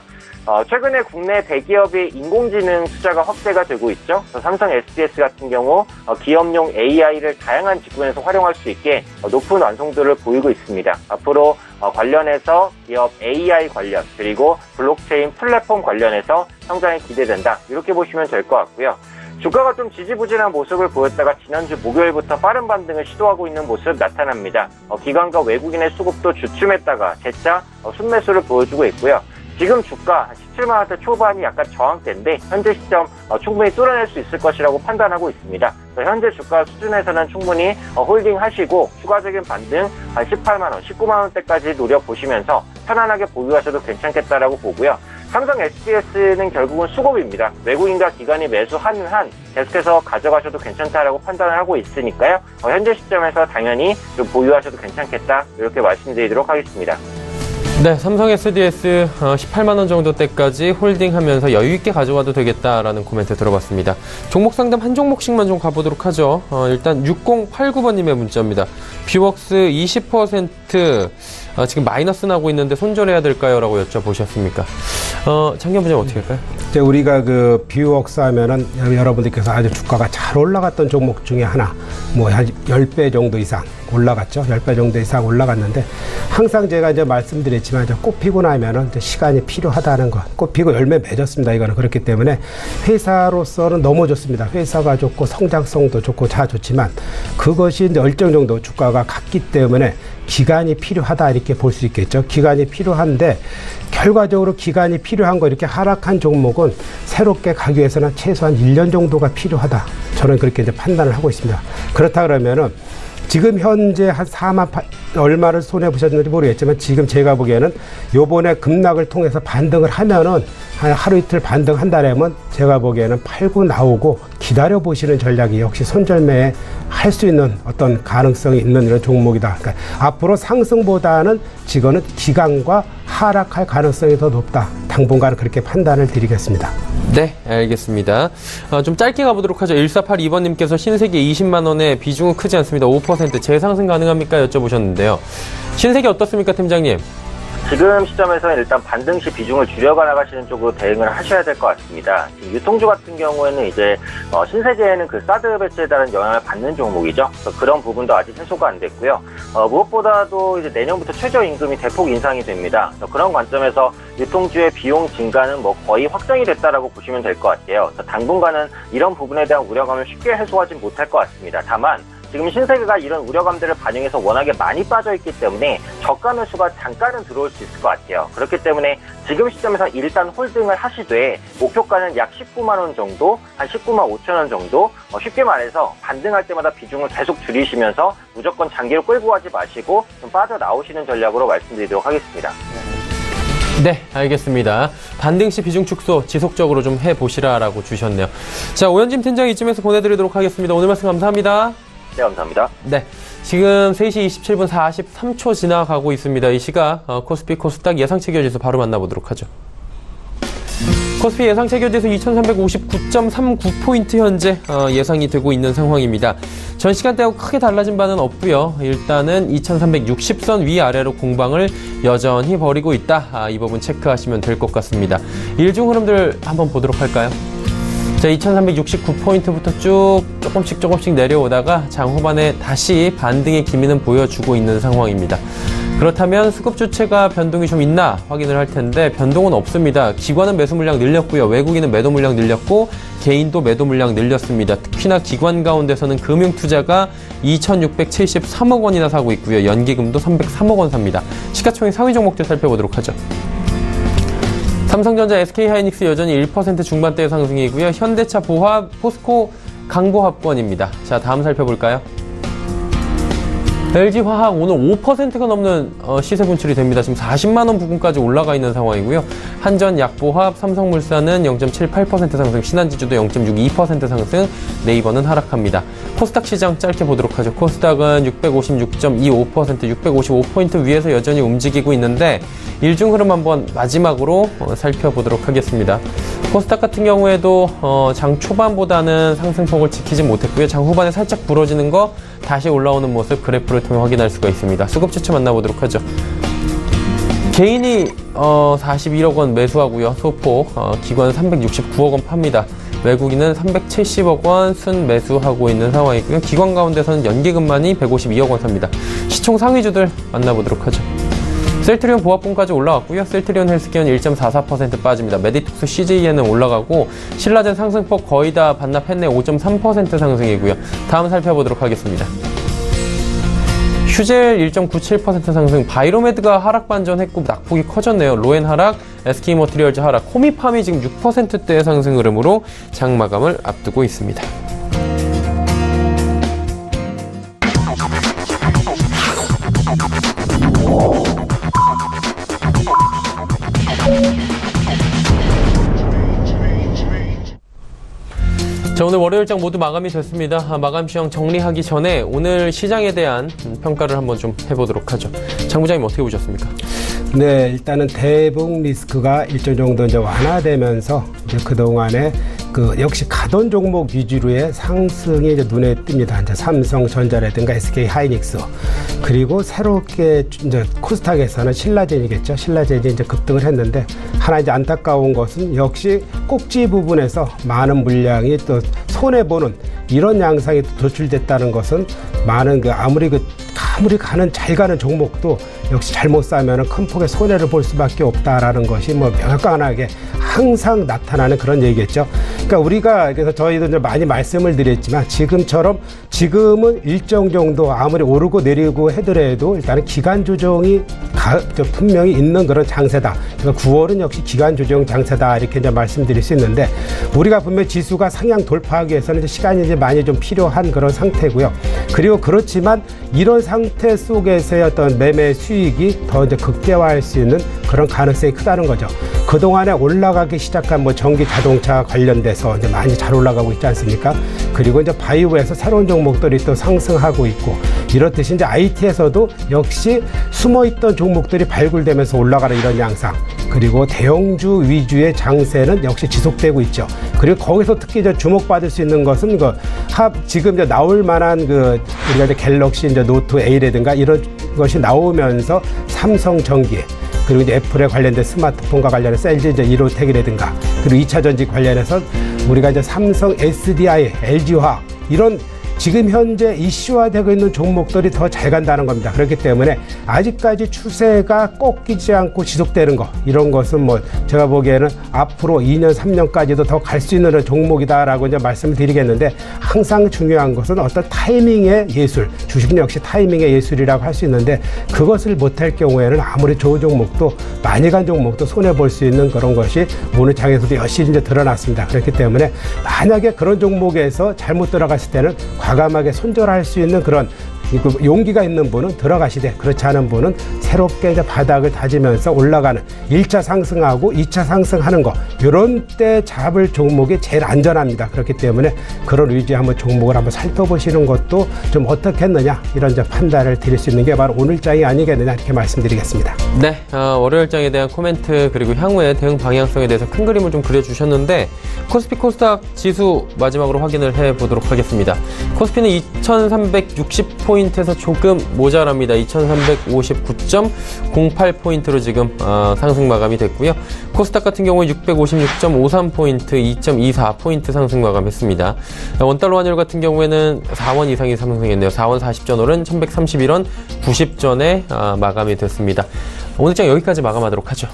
Speaker 6: 최근에 국내 대기업의 인공지능 투자가 확대가 되고 있죠. 삼성 SDS 같은 경우 기업용 AI를 다양한 직군에서 활용할 수 있게 높은 완성도를 보이고 있습니다. 앞으로 관련해서 기업 AI 관련 그리고 블록체인 플랫폼 관련해서 성장이 기대된다. 이렇게 보시면 될 것 같고요. 주가가 좀 지지부진한 모습을 보였다가 지난주 목요일부터 빠른 반등을 시도하고 있는 모습 나타납니다. 기관과 외국인의 수급도 주춤했다가 재차 순매수를 보여주고 있고요. 지금 주가 17만원대 초반이 약간 저항대인데 현재 시점 충분히 뚫어낼 수 있을 것이라고 판단하고 있습니다. 현재 주가 수준에서는 충분히 홀딩하시고 추가적인 반등 한 18만원, 19만원대까지 노려보시면서 편안하게 보유하셔도 괜찮겠다라고 보고요. 삼성 SDS는 결국은 수급입니다. 외국인과 기관이 매수하는 한 계속해서 가져가셔도 괜찮다라고 판단을 하고 있으니까요. 현재 시점에서 당연히 좀 보유하셔도 괜찮겠다 이렇게 말씀드리도록 하겠습니다.
Speaker 2: 네, 삼성 SDS 18만 원 정도대까지 홀딩하면서 여유 있게 가져가도 되겠다라는 코멘트 들어봤습니다. 종목 상담 한 종목씩만 좀 가보도록 하죠. 일단 6089번님의 문자입니다. 뷰웍스 20% 지금 마이너스 나고 있는데 손절해야 될까요? 라고 여쭤보셨습니까? 장기현 부장님 어떻게 할까요?
Speaker 4: 이제 우리가 그 뷰웍스 하면은 여러분들께서 아주 주가가 잘 올라갔던 종목 중에 하나, 뭐 한 10배 정도 이상 올라갔죠. 10배 정도 이상 올라갔는데, 항상 제가 이제 말씀드렸지만, 이제 꽃 피고 나면은 이제 시간이 필요하다는 것. 꽃 피고 열매 맺었습니다. 이거는 그렇기 때문에 회사로서는 너무 좋습니다. 회사가 좋고 성장성도 좋고 다 좋지만, 그것이 이제 일정 정도 주가가 갔기 때문에 기간이 필요하다 이렇게 볼 수 있겠죠. 기간이 필요한데, 결과적으로 기간이 필요한 거 이렇게 하락한 종목은 새롭게 가기 위해서는 최소한 1년 정도가 필요하다. 저는 그렇게 이제 판단을 하고 있습니다. 그렇다 그러면은 지금 현재 한 4만 얼마를 손해보셨는지 모르겠지만, 지금 제가 보기에는 요번에 급락을 통해서 반등을 하면은 한 하루 이틀 반등한다면 제가 보기에는 팔고 나오고 기다려보시는 전략이 역시 손절매에 할 수 있는 어떤 가능성이 있는 이런 종목이다. 그러니까 앞으로 상승보다는 지금은 기간과 하락할 가능성이 더 높다. 당분간은 그렇게 판단을 드리겠습니다.
Speaker 2: 네, 알겠습니다. 좀 짧게 가보도록 하죠. 1482번님께서 신세계 20만 원의 비중은 크지 않습니다. 5% 재상승 가능합니까? 여쭤보셨는데요. 신세계 어떻습니까, 팀장님?
Speaker 6: 지금 시점에서는 일단 반등 시 비중을 줄여가 나가시는 쪽으로 대응을 하셔야 될 것 같습니다. 지금 유통주 같은 경우에는 이제 신세계에는 그 사드 배치에 따른 영향을 받는 종목이죠. 그래서 그런 부분도 아직 해소가 안 됐고요. 무엇보다도 이제 내년부터 최저임금이 대폭 인상이 됩니다. 그런 관점에서 유통주의 비용 증가는 뭐 거의 확정이 됐다라고 보시면 될 것 같아요. 그래서 당분간은 이런 부분에 대한 우려감을 쉽게 해소하진 못할 것 같습니다. 다만 지금 신세계가 이런 우려감들을 반영해서 워낙에 많이 빠져있기 때문에 저가 매수가 잠깐은 들어올 수 있을 것 같아요. 그렇기 때문에 지금 시점에서 일단 홀딩을 하시되 목표가는 약 19만 원 정도, 한 19만 5천 원 정도, 쉽게 말해서 반등할 때마다 비중을 계속 줄이시면서 무조건 장기로 끌고 가지 마시고 좀 빠져나오시는 전략으로 말씀드리도록 하겠습니다.
Speaker 2: 네, 알겠습니다. 반등 시 비중 축소 지속적으로 좀 해보시라라고 주셨네요. 자, 오현진 팀장 이쯤에서 보내드리도록 하겠습니다. 오늘 말씀 감사합니다.
Speaker 6: 네, 감사합니다.
Speaker 2: 네, 지금 3시 27분 43초 지나가고 있습니다. 이 시각 코스피 코스닥 예상치 기준지수 바로 만나보도록 하죠. 코스피 예상치 기준지수 2359.39포인트 현재 예상이 되고 있는 상황입니다. 전 시간대하고 크게 달라진 바는 없고요. 일단은 2360선 위아래로 공방을 여전히 벌이고 있다. 이 부분 체크하시면 될 것 같습니다. 일중 흐름들 한번 보도록 할까요? 자, 2369포인트부터 쭉 조금씩 내려오다가 장 후반에 다시 반등의 기미는 보여주고 있는 상황입니다. 그렇다면 수급 주체가 변동이 좀 있나 확인을 할 텐데 변동은 없습니다. 기관은 매수 물량 늘렸고요. 외국인은 매도 물량 늘렸고 개인도 매도 물량 늘렸습니다. 특히나 기관 가운데서는 금융투자가 2,673억 원이나 사고 있고요. 연기금도 303억 원 삽니다. 시가총액 상위 종목들 살펴보도록 하죠. 삼성전자, SK하이닉스 여전히 1% 중반대의 상승이고요. 현대차 보합, 포스코 강보합권입니다. 자, 다음 살펴볼까요? LG화학 오늘 5%가 넘는 시세 분출이 됩니다. 지금 40만 원 부근까지 올라가 있는 상황이고요. 한전, 약보합, 삼성물산은 0.78% 상승, 신한지주도 0.62% 상승, 네이버는 하락합니다. 코스닥 시장 짧게 보도록 하죠. 코스닥은 656.25%, 655포인트 위에서 여전히 움직이고 있는데 일중 흐름 한번 마지막으로 살펴보도록 하겠습니다. 코스닥 같은 경우에도 장 초반보다는 상승폭을 지키지 못했고요. 장 후반에 살짝 부러지는 거 다시 올라오는 모습 그래프를 통해 확인할 수가 있습니다. 수급 주체 만나보도록 하죠. 개인이 41억 원 매수하고요. 소폭 기관은 369억 원 팝니다. 외국인은 370억 원 순 매수하고 있는 상황이고요. 기관 가운데서는 연기금만이 152억 원 삽니다. 시총 상위주들 만나보도록 하죠. 셀트리온 보합권까지 올라왔고요. 셀트리온 헬스케어는 1.44% 빠집니다. 메디톡스 CJ에는 올라가고 신라젠 상승폭 거의 다 반납했네. 5.3% 상승이고요. 다음 살펴보도록 하겠습니다. 휴젤 1.97% 상승, 바이로메드가 하락 반전했고 낙폭이 커졌네요. 로엔 하락, SK머티리얼즈 하락, 코미팜이 지금 6%대의 상승 흐름으로 장 마감을 앞두고 있습니다. 자, 오늘 월요일장 모두 마감이 됐습니다. 마감 시황 정리하기 전에 오늘 시장에 대한 평가를 한번 좀 해보도록 하죠. 장 부장님 어떻게 보셨습니까?
Speaker 4: 네, 일단은 대북 리스크가 일정 정도 이제 완화되면서 이제 그동안에 역시 가던 종목 위주로의 상승이 이제 눈에 띕니다. 이제 삼성전자라든가 SK 하이닉스, 그리고 새롭게 이제 코스닥에서는 신라젠이겠죠. 신라젠이 이제 급등을 했는데, 하나 이제 안타까운 것은 역시 꼭지 부분에서 많은 물량이 또 손해보는 이런 양상이 도출됐다는 것은, 많은 아무리 가는 잘 가는 종목도 역시 잘못 사면은 큰 폭의 손해를 볼 수밖에 없다라는 것이 뭐 명확하게 항상 나타나는 그런 얘기겠죠. 그러니까 우리가, 그래서 저희도 이제 많이 말씀을 드렸지만, 지금은 일정 정도 아무리 오르고 내리고 하더라도 일단은 기간 조정이 분명히 있는 그런 장세다. 그래서 9월은 역시 기간 조정 장세다, 이렇게 이제 말씀드릴 수 있는데, 우리가 분명 지수가 상향 돌파하기 위해서는 이제 시간이 이제 많이 좀 필요한 그런 상태고요. 그리고 그렇지만 이런 상태 속에서의 어떤 매매 수익이 더 이제 극대화할 수 있는 그런 가능성이 크다는 거죠. 그동안에 올라가기 시작한 뭐 전기 자동차 관련돼서 이제 많이 잘 올라가고 있지 않습니까? 그리고 이제 바이오에서 새로운 종목들이 또 상승하고 있고, 이렇듯이 이제 IT에서도 역시 숨어있던 종목들이 발굴되면서 올라가는 이런 양상, 그리고 대형주 위주의 장세는 역시 지속되고 있죠. 그리고 거기서 특히 이제 주목받을 수 있는 것은 지금 이제 나올 만한 우리가 이제 갤럭시 이제 노트 A라든가 이런 것이 나오면서 삼성전기, 그리고 이제 애플에 관련된 스마트폰과 관련해서 LG 이제 1호텍이라든가, 그리고 2차 전지 관련해서 우리가 이제 삼성 SDI, LG화학, 이런 지금 현재 이슈화되고 있는 종목들이 더 잘 간다는 겁니다. 그렇기 때문에 아직까지 추세가 꺾이지 않고 지속되는 거, 이런 것은 뭐 제가 보기에는 앞으로 2년, 3년까지도 더 갈 수 있는 종목이다라고 이제 말씀을 드리겠는데, 항상 중요한 것은 어떤 타이밍의 예술, 주식은 역시 타이밍의 예술이라고 할 수 있는데, 그것을 못할 경우에는 아무리 좋은 종목도, 많이 간 종목도 손해볼 수 있는 그런 것이 오늘 장에서도 여실히 이제 드러났습니다. 그렇기 때문에 만약에 그런 종목에서 잘못 들어갔을 때는 과감하게 손절할 수 있는 그런 용기가 있는 분은 들어가시되, 그렇지 않은 분은 새롭게 이제 바닥을 다지면서 올라가는 1차 상승하고 2차 상승하는 거, 이런 때 잡을 종목이 제일 안전합니다. 그렇기 때문에 그런 위주의 한번 종목을 한번 살펴보시는 것도 좀 어떻겠느냐, 이런 이제 판단을 드릴 수 있는 게 바로 오늘장이 아니겠느냐, 이렇게 말씀드리겠습니다.
Speaker 2: 네, 월요일장에 대한 코멘트, 그리고 향후의 대응 방향성에 대해서 큰 그림을 좀 그려주셨는데, 코스피 코스닥 지수 마지막으로 확인을 해보도록 하겠습니다. 코스피는 2360포인트에서 조금 모자랍니다. 2359.08포인트로 지금 상승 마감이 됐고요. 코스닥 같은 경우에 656.53포인트, 2.24포인트 상승 마감했습니다. 원달러 환율 같은 경우에는 4원 이상이 상승했네요. 4원 40전 오른 1131원 90전에 마감이 됐습니다. 오늘장 여기까지 마감하도록 하죠.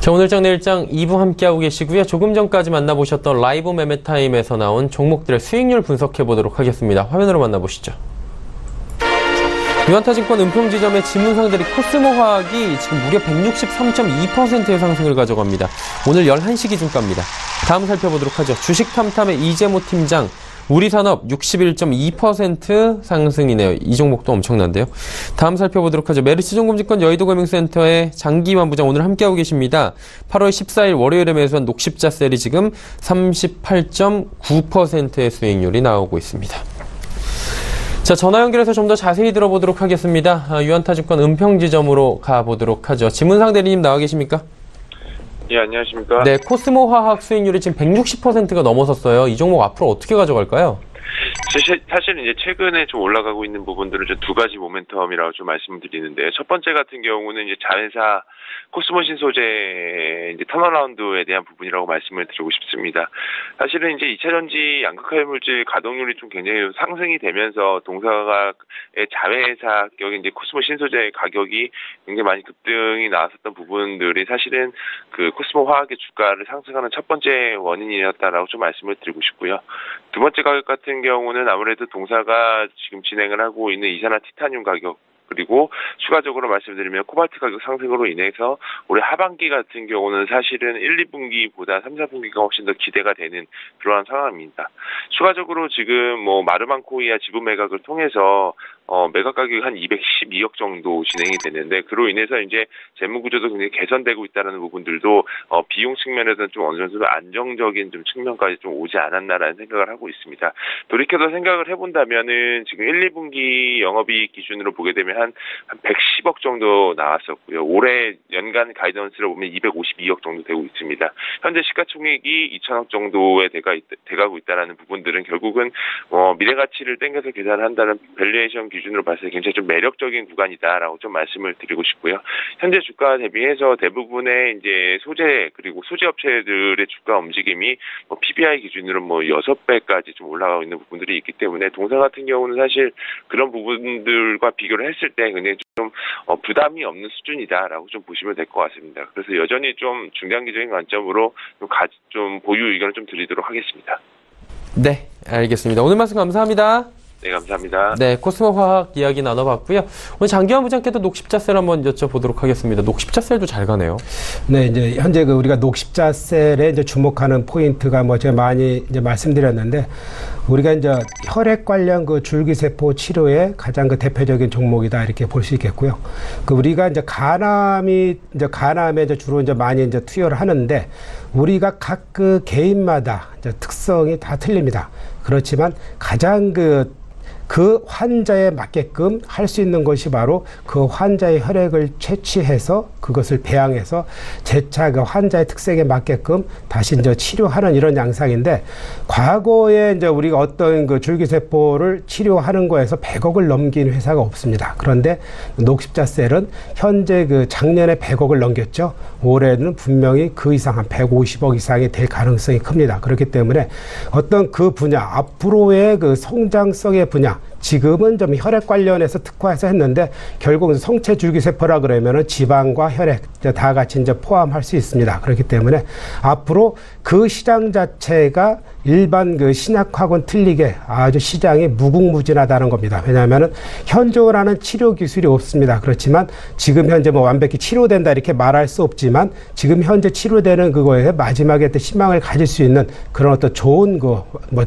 Speaker 2: 자, 오늘장 내일장 2부 함께하고 계시고요. 조금 전까지 만나보셨던 라이브 매매타임에서 나온 종목들의 수익률 분석해보도록 하겠습니다. 화면으로 만나보시죠. 유한타증권 은평지점의 지문상들이 코스모화학이 지금 무려 163.2%의 상승을 가져갑니다. 오늘 11시 기준가입니다. 다음 살펴보도록 하죠. 주식탐탐의 이재모 팀장, 우리산업 61.2% 상승이네요. 이 종목도 엄청난데요. 다음 살펴보도록 하죠. 메르스증권증권 여의도금융센터의 장기환 부장 오늘 함께하고 계십니다. 8월 14일 월요일에 매수한 녹십자셀이 지금 38.9%의 수익률이 나오고 있습니다. 자, 전화 연결해서 좀 더 자세히 들어보도록 하겠습니다. 유한타증권 은평지점으로 가보도록 하죠. 지문상 대리님 나와 계십니까?
Speaker 7: 예, 안녕하십니까?
Speaker 2: 네, 코스모화학 수익률이 지금 160%가 넘어섰어요. 이 종목 앞으로 어떻게 가져갈까요?
Speaker 7: 사실은 이제 최근에 좀 올라가고 있는 부분들은 좀 두 가지 모멘텀이라고 좀 말씀드리는데, 첫 번째 같은 경우는 이제 자회사 코스모 신소재 이제 턴어라운드에 대한 부분이라고 말씀을 드리고 싶습니다. 사실은 이제 2차 전지 양극화해 물질 가동률이 좀 굉장히 상승이 되면서 동사의 자회사 격의 이제 코스모 신소재 가격이 굉장히 많이 급등이 나왔었던 부분들이 사실은 그 코스모 화학의 주가를 상승하는 첫 번째 원인이었다라고 좀 말씀을 드리고 싶고요. 두 번째 가격 같은 경우는 아무래도 동사가 지금 진행을 하고 있는 이산화티타늄 가격, 그리고 추가적으로 말씀드리면 코발트 가격 상승으로 인해서 올해 하반기 같은 경우는 사실은 1, 2분기보다 3, 4분기가 훨씬 더 기대가 되는 그러한 상황입니다. 추가적으로 지금 뭐 마르만코이아 지분 매각을 통해서 매각 가격이 한 212억 정도 진행이 되는데 그로 인해서 이제 재무 구조도 굉장히 개선되고 있다는 부분들도 비용 측면에서는 좀 어느 정도 안정적인 좀 측면까지 좀 오지 않았나라는 생각을 하고 있습니다. 돌이켜서 생각을 해본다면은 지금 1, 2분기 영업이익 기준으로 보게 되면 한 110억 정도 나왔었고요. 올해 연간 가이던스를 보면 252억 정도 되고 있습니다. 현재 시가총액이 2천억 정도에 돼가고 있다는 부분들은 결국은 미래 가치를 땡겨서 계산을 한다는 밸류에이션 기준으로 봤을 때 굉장히 좀 매력적인 구간이다라고 좀 말씀을 드리고 싶고요. 현재 주가 대비해서 대부분의 이제 소재 그리고 소재 업체들의 주가 움직임이 PBI 기준으로 6배까지 좀 올라가고 있는 부분들이 있기 때문에 동사 같은 경우는 사실 그런 부분들과 비교를 했을 때 굉장히 좀 부담이 없는 수준이다라고 좀 보시면 될 것 같습니다. 그래서 여전히 좀 중장기적인 관점으로 좀 보유 의견을 좀 드리도록 하겠습니다.
Speaker 2: 네, 알겠습니다. 오늘 말씀 감사합니다.
Speaker 7: 네, 감사합니다.
Speaker 2: 네, 코스모 화학 이야기 나눠봤고요. 오늘 장기화 무장께도 녹십자셀 한번 여쭤보도록 하겠습니다. 녹십자셀도 잘 가네요.
Speaker 4: 네, 이제 현재 우리가 녹십자셀에 이제 주목하는 포인트가 제가 많이 이제 말씀드렸는데 우리가 이제 혈액 관련 줄기세포 치료의 가장 대표적인 종목이다 이렇게 볼 수 있겠고요. 우리가 이제 간암에 이제 주로 이제 많이 이제 투여를 하는데 우리가 각 개인마다 이제 특성이 다 틀립니다. 그렇지만 가장 그 환자에 맞게끔 할 수 있는 것이 바로 그 환자의 혈액을 채취해서 그것을 배양해서 재차 그 환자의 특색에 맞게끔 다시 이제 치료하는 이런 양상인데 과거에 이제 우리가 어떤 줄기세포를 치료하는 거에서 100억을 넘긴 회사가 없습니다. 그런데 녹십자셀은 현재 작년에 100억을 넘겼죠. 올해는 분명히 그 이상 한 150억 이상이 될 가능성이 큽니다. 그렇기 때문에 어떤 그 분야 앞으로의 성장성의 분야 지금은 좀 혈액 관련해서 특화해서 했는데 결국은 성체 줄기세포라 그러면은 지방과 혈액 다 같이 이제 포함할 수 있습니다. 그렇기 때문에 앞으로 그 시장 자체가 일반 신약하고는 틀리게 아주 시장이 무궁무진하다는 겁니다. 왜냐하면은 현존하는 치료 기술이 없습니다. 그렇지만 지금 현재 완벽히 치료된다 이렇게 말할 수 없지만 지금 현재 치료되는 그거에 마지막에 희망을 가질 수 있는 그런 어떤 좋은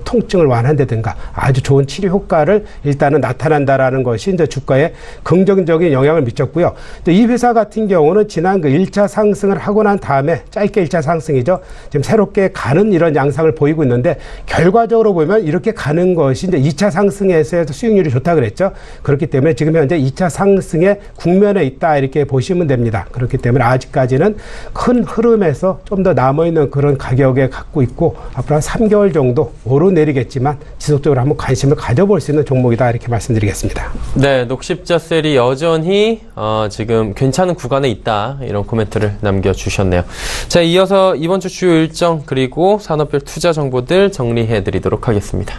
Speaker 4: 통증을 완화한다든가 아주 좋은 치료 효과를 일단은 나타난다라는 것이 이제 주가에 긍정적인 영향을 미쳤고요. 이 회사 같은 경우는 지난 1차 상승을 하고 난 다음에 짧게 1차 상승이죠. 지금 새롭게 가는 이런 양상을 보이고 있는데 결과적으로 보면 이렇게 가는 것이 이제 2차 상승에서 수익률이 좋다 그랬죠. 그렇기 때문에 지금 현재 2차 상승의 국면에 있다 이렇게 보시면 됩니다. 그렇기 때문에 아직까지는 큰 흐름에서 좀 더 남아있는 그런 가격에 갖고 있고 앞으로 한 3개월 정도 오르내리겠지만 지속적으로 한번 관심을 가져볼 수 있는 종목이다 이렇게 말씀드리겠습니다.
Speaker 2: 네, 녹십자셀이 여전히 지금 괜찮은 구간에 있다 이런 코멘트를 남겨주셨네요. 자, 이어서 이번 주 주요 일정 그리고 산업별 투자 정보들 정리해드리도록 하겠습니다.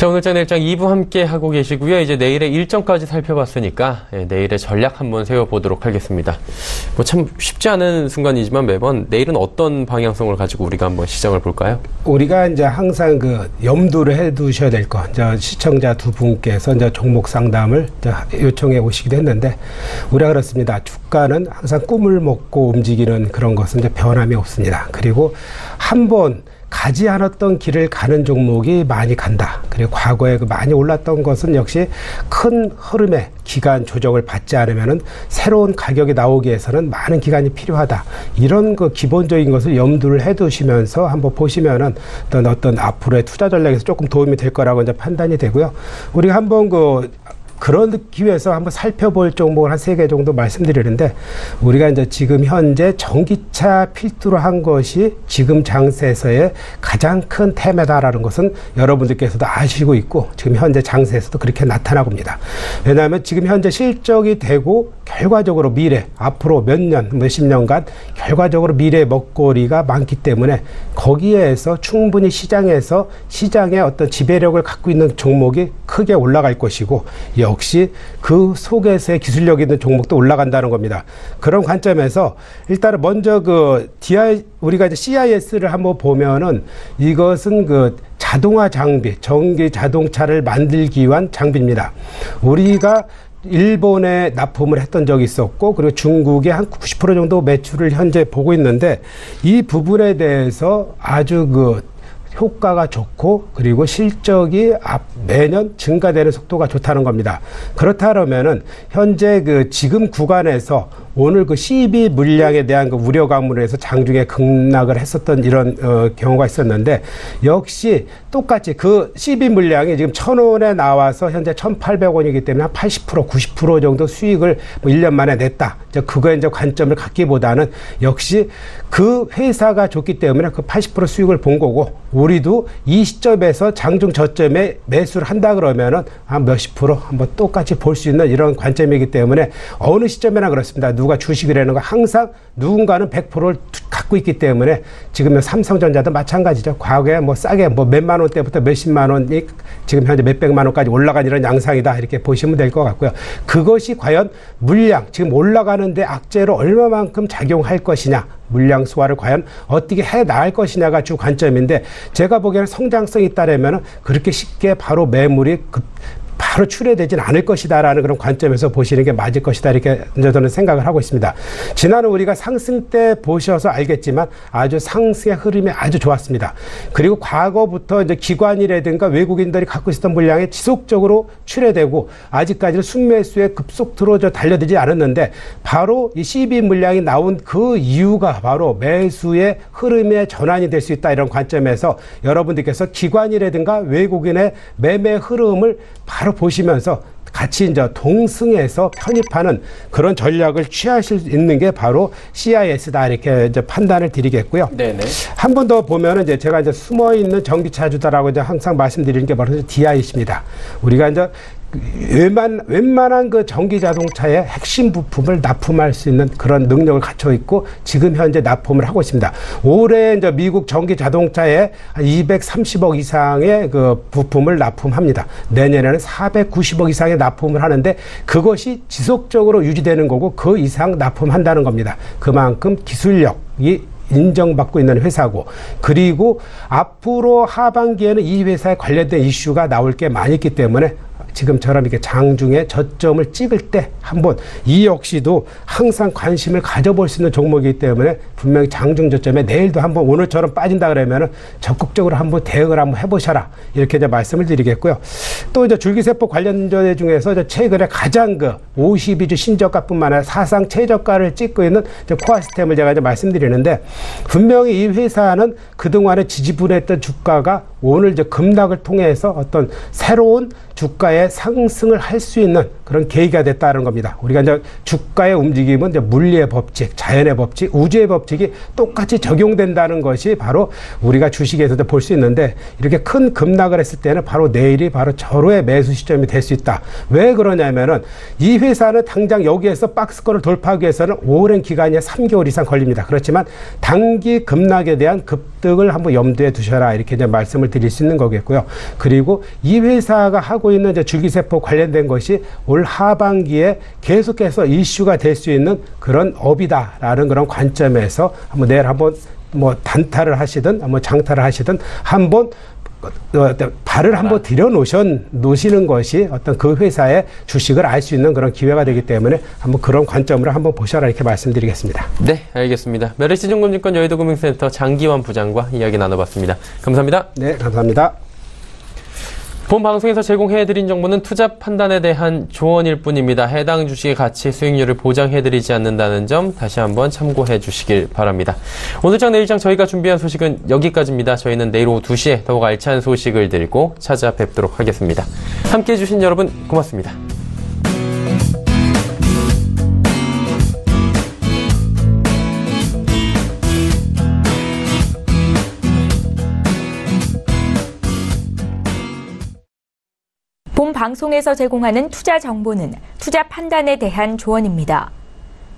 Speaker 2: 자, 오늘 짠일장 2부 함께 하고 계시고요. 이제 내일의 일정까지 살펴봤으니까 내일의 전략 한번 세워보도록 하겠습니다. 뭐 참 쉽지 않은 순간이지만 매번 내일은 어떤 방향성을 가지고 우리가 한번 시장을 볼까요?
Speaker 4: 우리가 이제 항상 그 염두를 해두셔야 될 거. 이제 시청자 두 분께서 이제 종목 상담을 이제 요청해 오시기도 했는데 우리가 그렇습니다. 주가는 항상 꿈을 먹고 움직이는 그런 것은 이제 변함이 없습니다. 그리고 한번 가지 않았던 길을 가는 종목이 많이 간다. 그리고 과거에 그 많이 올랐던 것은 역시 큰 흐름의 기간 조정을 받지 않으면은 새로운 가격이 나오기 위해서는 많은 기간이 필요하다. 이런 그 기본적인 것을 염두를 해두시면서 한번 보시면은 어떤 앞으로의 투자 전략에서 조금 도움이 될 거라고 이제 판단이 되고요. 우리가 한번 그러기 위해서 한번 살펴볼 종목을 한 3개 정도 말씀드리는데 우리가 이제 지금 현재 전기차 필두로 한 것이 지금 장세에서의 가장 큰 테마다라는 것은 여러분들께서도 아시고 있고 지금 현재 장세에서도 그렇게 나타나고 있습니다. 왜냐하면 지금 현재 실적이 되고 결과적으로 미래 앞으로 몇 년, 몇십 년간 결과적으로 미래의 먹거리가 많기 때문에 거기에서 충분히 시장에서 시장의 어떤 지배력을 갖고 있는 종목이 크게 올라갈 것이고 역시 그 속에서의 기술력 있는 종목도 올라간다는 겁니다. 그런 관점에서 일단은 먼저 우리가 이제 CIS를 한번 보면은 이것은 자동화 장비, 전기 자동차를 만들기 위한 장비입니다. 우리가 일본에 납품을 했던 적이 있었고 그리고 중국에 한 90% 정도 매출을 현재 보고 있는데 이 부분에 대해서 아주 효과가 좋고 그리고 실적이 매년 증가되는 속도가 좋다는 겁니다. 그렇다면은 현재 지금 구간에서 오늘 CB 물량에 대한 우려감으로 해서 장중에 급락을 했었던 이런 경우가 있었는데 역시 똑같이 CB 물량이 지금 1,000원에 나와서 현재 1,800원이기 때문에 한 80%, 90% 정도 수익을 1년 만에 냈다. 그거에 이제 관점을 갖기보다는 역시 그 회사가 좋기 때문에 80% 수익을 본 거고 우리도 이 시점에서 장중 저점에 매수를 한다 그러면은 한 몇십 프로 한번 똑같이 볼 수 있는 이런 관점이기 때문에 어느 시점에나 그렇습니다. 누가 주식을 하는 거 항상 누군가는 100%를 갖고 있기 때문에 지금 삼성전자도 마찬가지죠. 과거에 싸게 몇만 원대부터 몇십만 원이 지금 현재 몇백만 원까지 올라간 이런 양상이다. 이렇게 보시면 될 것 같고요. 그것이 과연 물량, 지금 올라가는데 악재로 얼마만큼 작용할 것이냐. 물량 소화를 과연 어떻게 해 나갈 것이냐가 주 관점인데 제가 보기에는 성장성이 있다라면 그렇게 쉽게 바로 매물이 바로 출회되진 않을 것이다라는 그런 관점에서 보시는 게 맞을 것이다 이렇게 저는 생각을 하고 있습니다. 지난해 우리가 상승 때 보셔서 알겠지만 아주 상승의 흐름이 아주 좋았습니다. 그리고 과거부터 이제 기관이라든가 외국인들이 갖고 있었던 물량이 지속적으로 출회되고 아직까지는 순매수에 급속도로 달려들지 않았는데 바로 이 CB 물량이 나온 그 이유가 바로 매수의 흐름의 전환이 될 수 있다 이런 관점에서 여러분들께서 기관이라든가 외국인의 매매 흐름을 바로 보시면서 같이 이제 동승해서 편입하는 그런 전략을 취하실 수 있는 게 바로 CIS다 이렇게 이제 판단을 드리겠고요. 네네. 한 번 더 보면은 이제 제가 이제 숨어 있는 전기차주다라고 이제 항상 말씀드리는 게 바로 DIC입니다. 우리가 이제 웬만한 전기 자동차의 핵심 부품을 납품할 수 있는 그런 능력을 갖춰 있고 지금 현재 납품을 하고 있습니다. 올해 이제 미국 전기 자동차에 230억 이상의 부품을 납품합니다. 내년에는 490억 이상의 납품을 하는데 그것이 지속적으로 유지되는 거고 그 이상 납품한다는 겁니다. 그만큼 기술력이 인정받고 있는 회사고 그리고 앞으로 하반기에는 이 회사에 관련된 이슈가 나올 게 많이 있기 때문에 지금처럼 이렇게 장중에 저점을 찍을 때 한번 이 역시도 항상 관심을 가져볼 수 있는 종목이기 때문에 분명히 장중 저점에 내일도 한번 오늘처럼 빠진다 그러면은 적극적으로 한번 대응을 한번 해보셔라 이렇게 이제 말씀을 드리겠고요. 또 이제 줄기세포 관련주 중에서 이제 최근에 가장 52주 신저가뿐만 아니라 사상 최저가를 찍고 있는 코아시스템을 제가 이제 말씀드리는데 분명히 이 회사는 그동안에 지지부진했던 주가가 오늘 이제 급락을 통해서 어떤 새로운 주가의 상승을 할 수 있는 그런 계기가 됐다는 겁니다. 우리가 이제 주가의 움직임은 이제 물리의 법칙, 자연의 법칙, 우주의 법칙이 똑같이 적용된다는 것이 바로 우리가 주식에서도 볼 수 있는데 이렇게 큰 급락을 했을 때는 바로 내일이 바로 절호의 매수 시점이 될 수 있다. 왜 그러냐면은 이 회사는 당장 여기에서 박스권을 돌파하기 위해서는 오랜 기간이 3개월 이상 걸립니다. 그렇지만 단기 급락에 대한 납득을 한번 염두에 두셔라 이렇게 이제 말씀을 드릴 수 있는 거겠고요. 그리고 이 회사가 하고 있는 이제 줄기세포 관련된 것이 올 하반기에 계속해서 이슈가 될 수 있는 그런 업이다라는 그런 관점에서 한번 내일 한번 뭐 단타를 하시든 한번 장타를 하시든 한번 발을 한번 들여놓으시는 것이 어떤 그 회사의 주식을 알 수 있는 그런 기회가 되기 때문에 한번 그런 관점으로 한번 보셔라 이렇게 말씀드리겠습니다.
Speaker 2: 네, 알겠습니다. 메리츠증권증권 여의도금융센터 장기환 부장과 이야기 나눠봤습니다. 감사합니다.
Speaker 4: 네, 감사합니다.
Speaker 2: 본 방송에서 제공해드린 정보는 투자 판단에 대한 조언일 뿐입니다. 해당 주식의 가치, 수익률을 보장해드리지 않는다는 점 다시 한번 참고해 주시길 바랍니다. 오늘장 내일장 저희가 준비한 소식은 여기까지입니다. 저희는 내일 오후 2시에 더욱 알찬 소식을 들고 찾아뵙도록 하겠습니다. 함께해 주신 여러분 고맙습니다.
Speaker 1: 본 방송에서 제공하는 투자 정보는 투자 판단에 대한 조언입니다.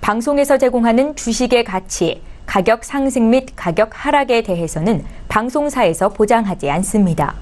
Speaker 1: 방송에서 제공하는 주식의 가치, 가격 상승 및 가격 하락에 대해서는 방송사에서 보장하지 않습니다.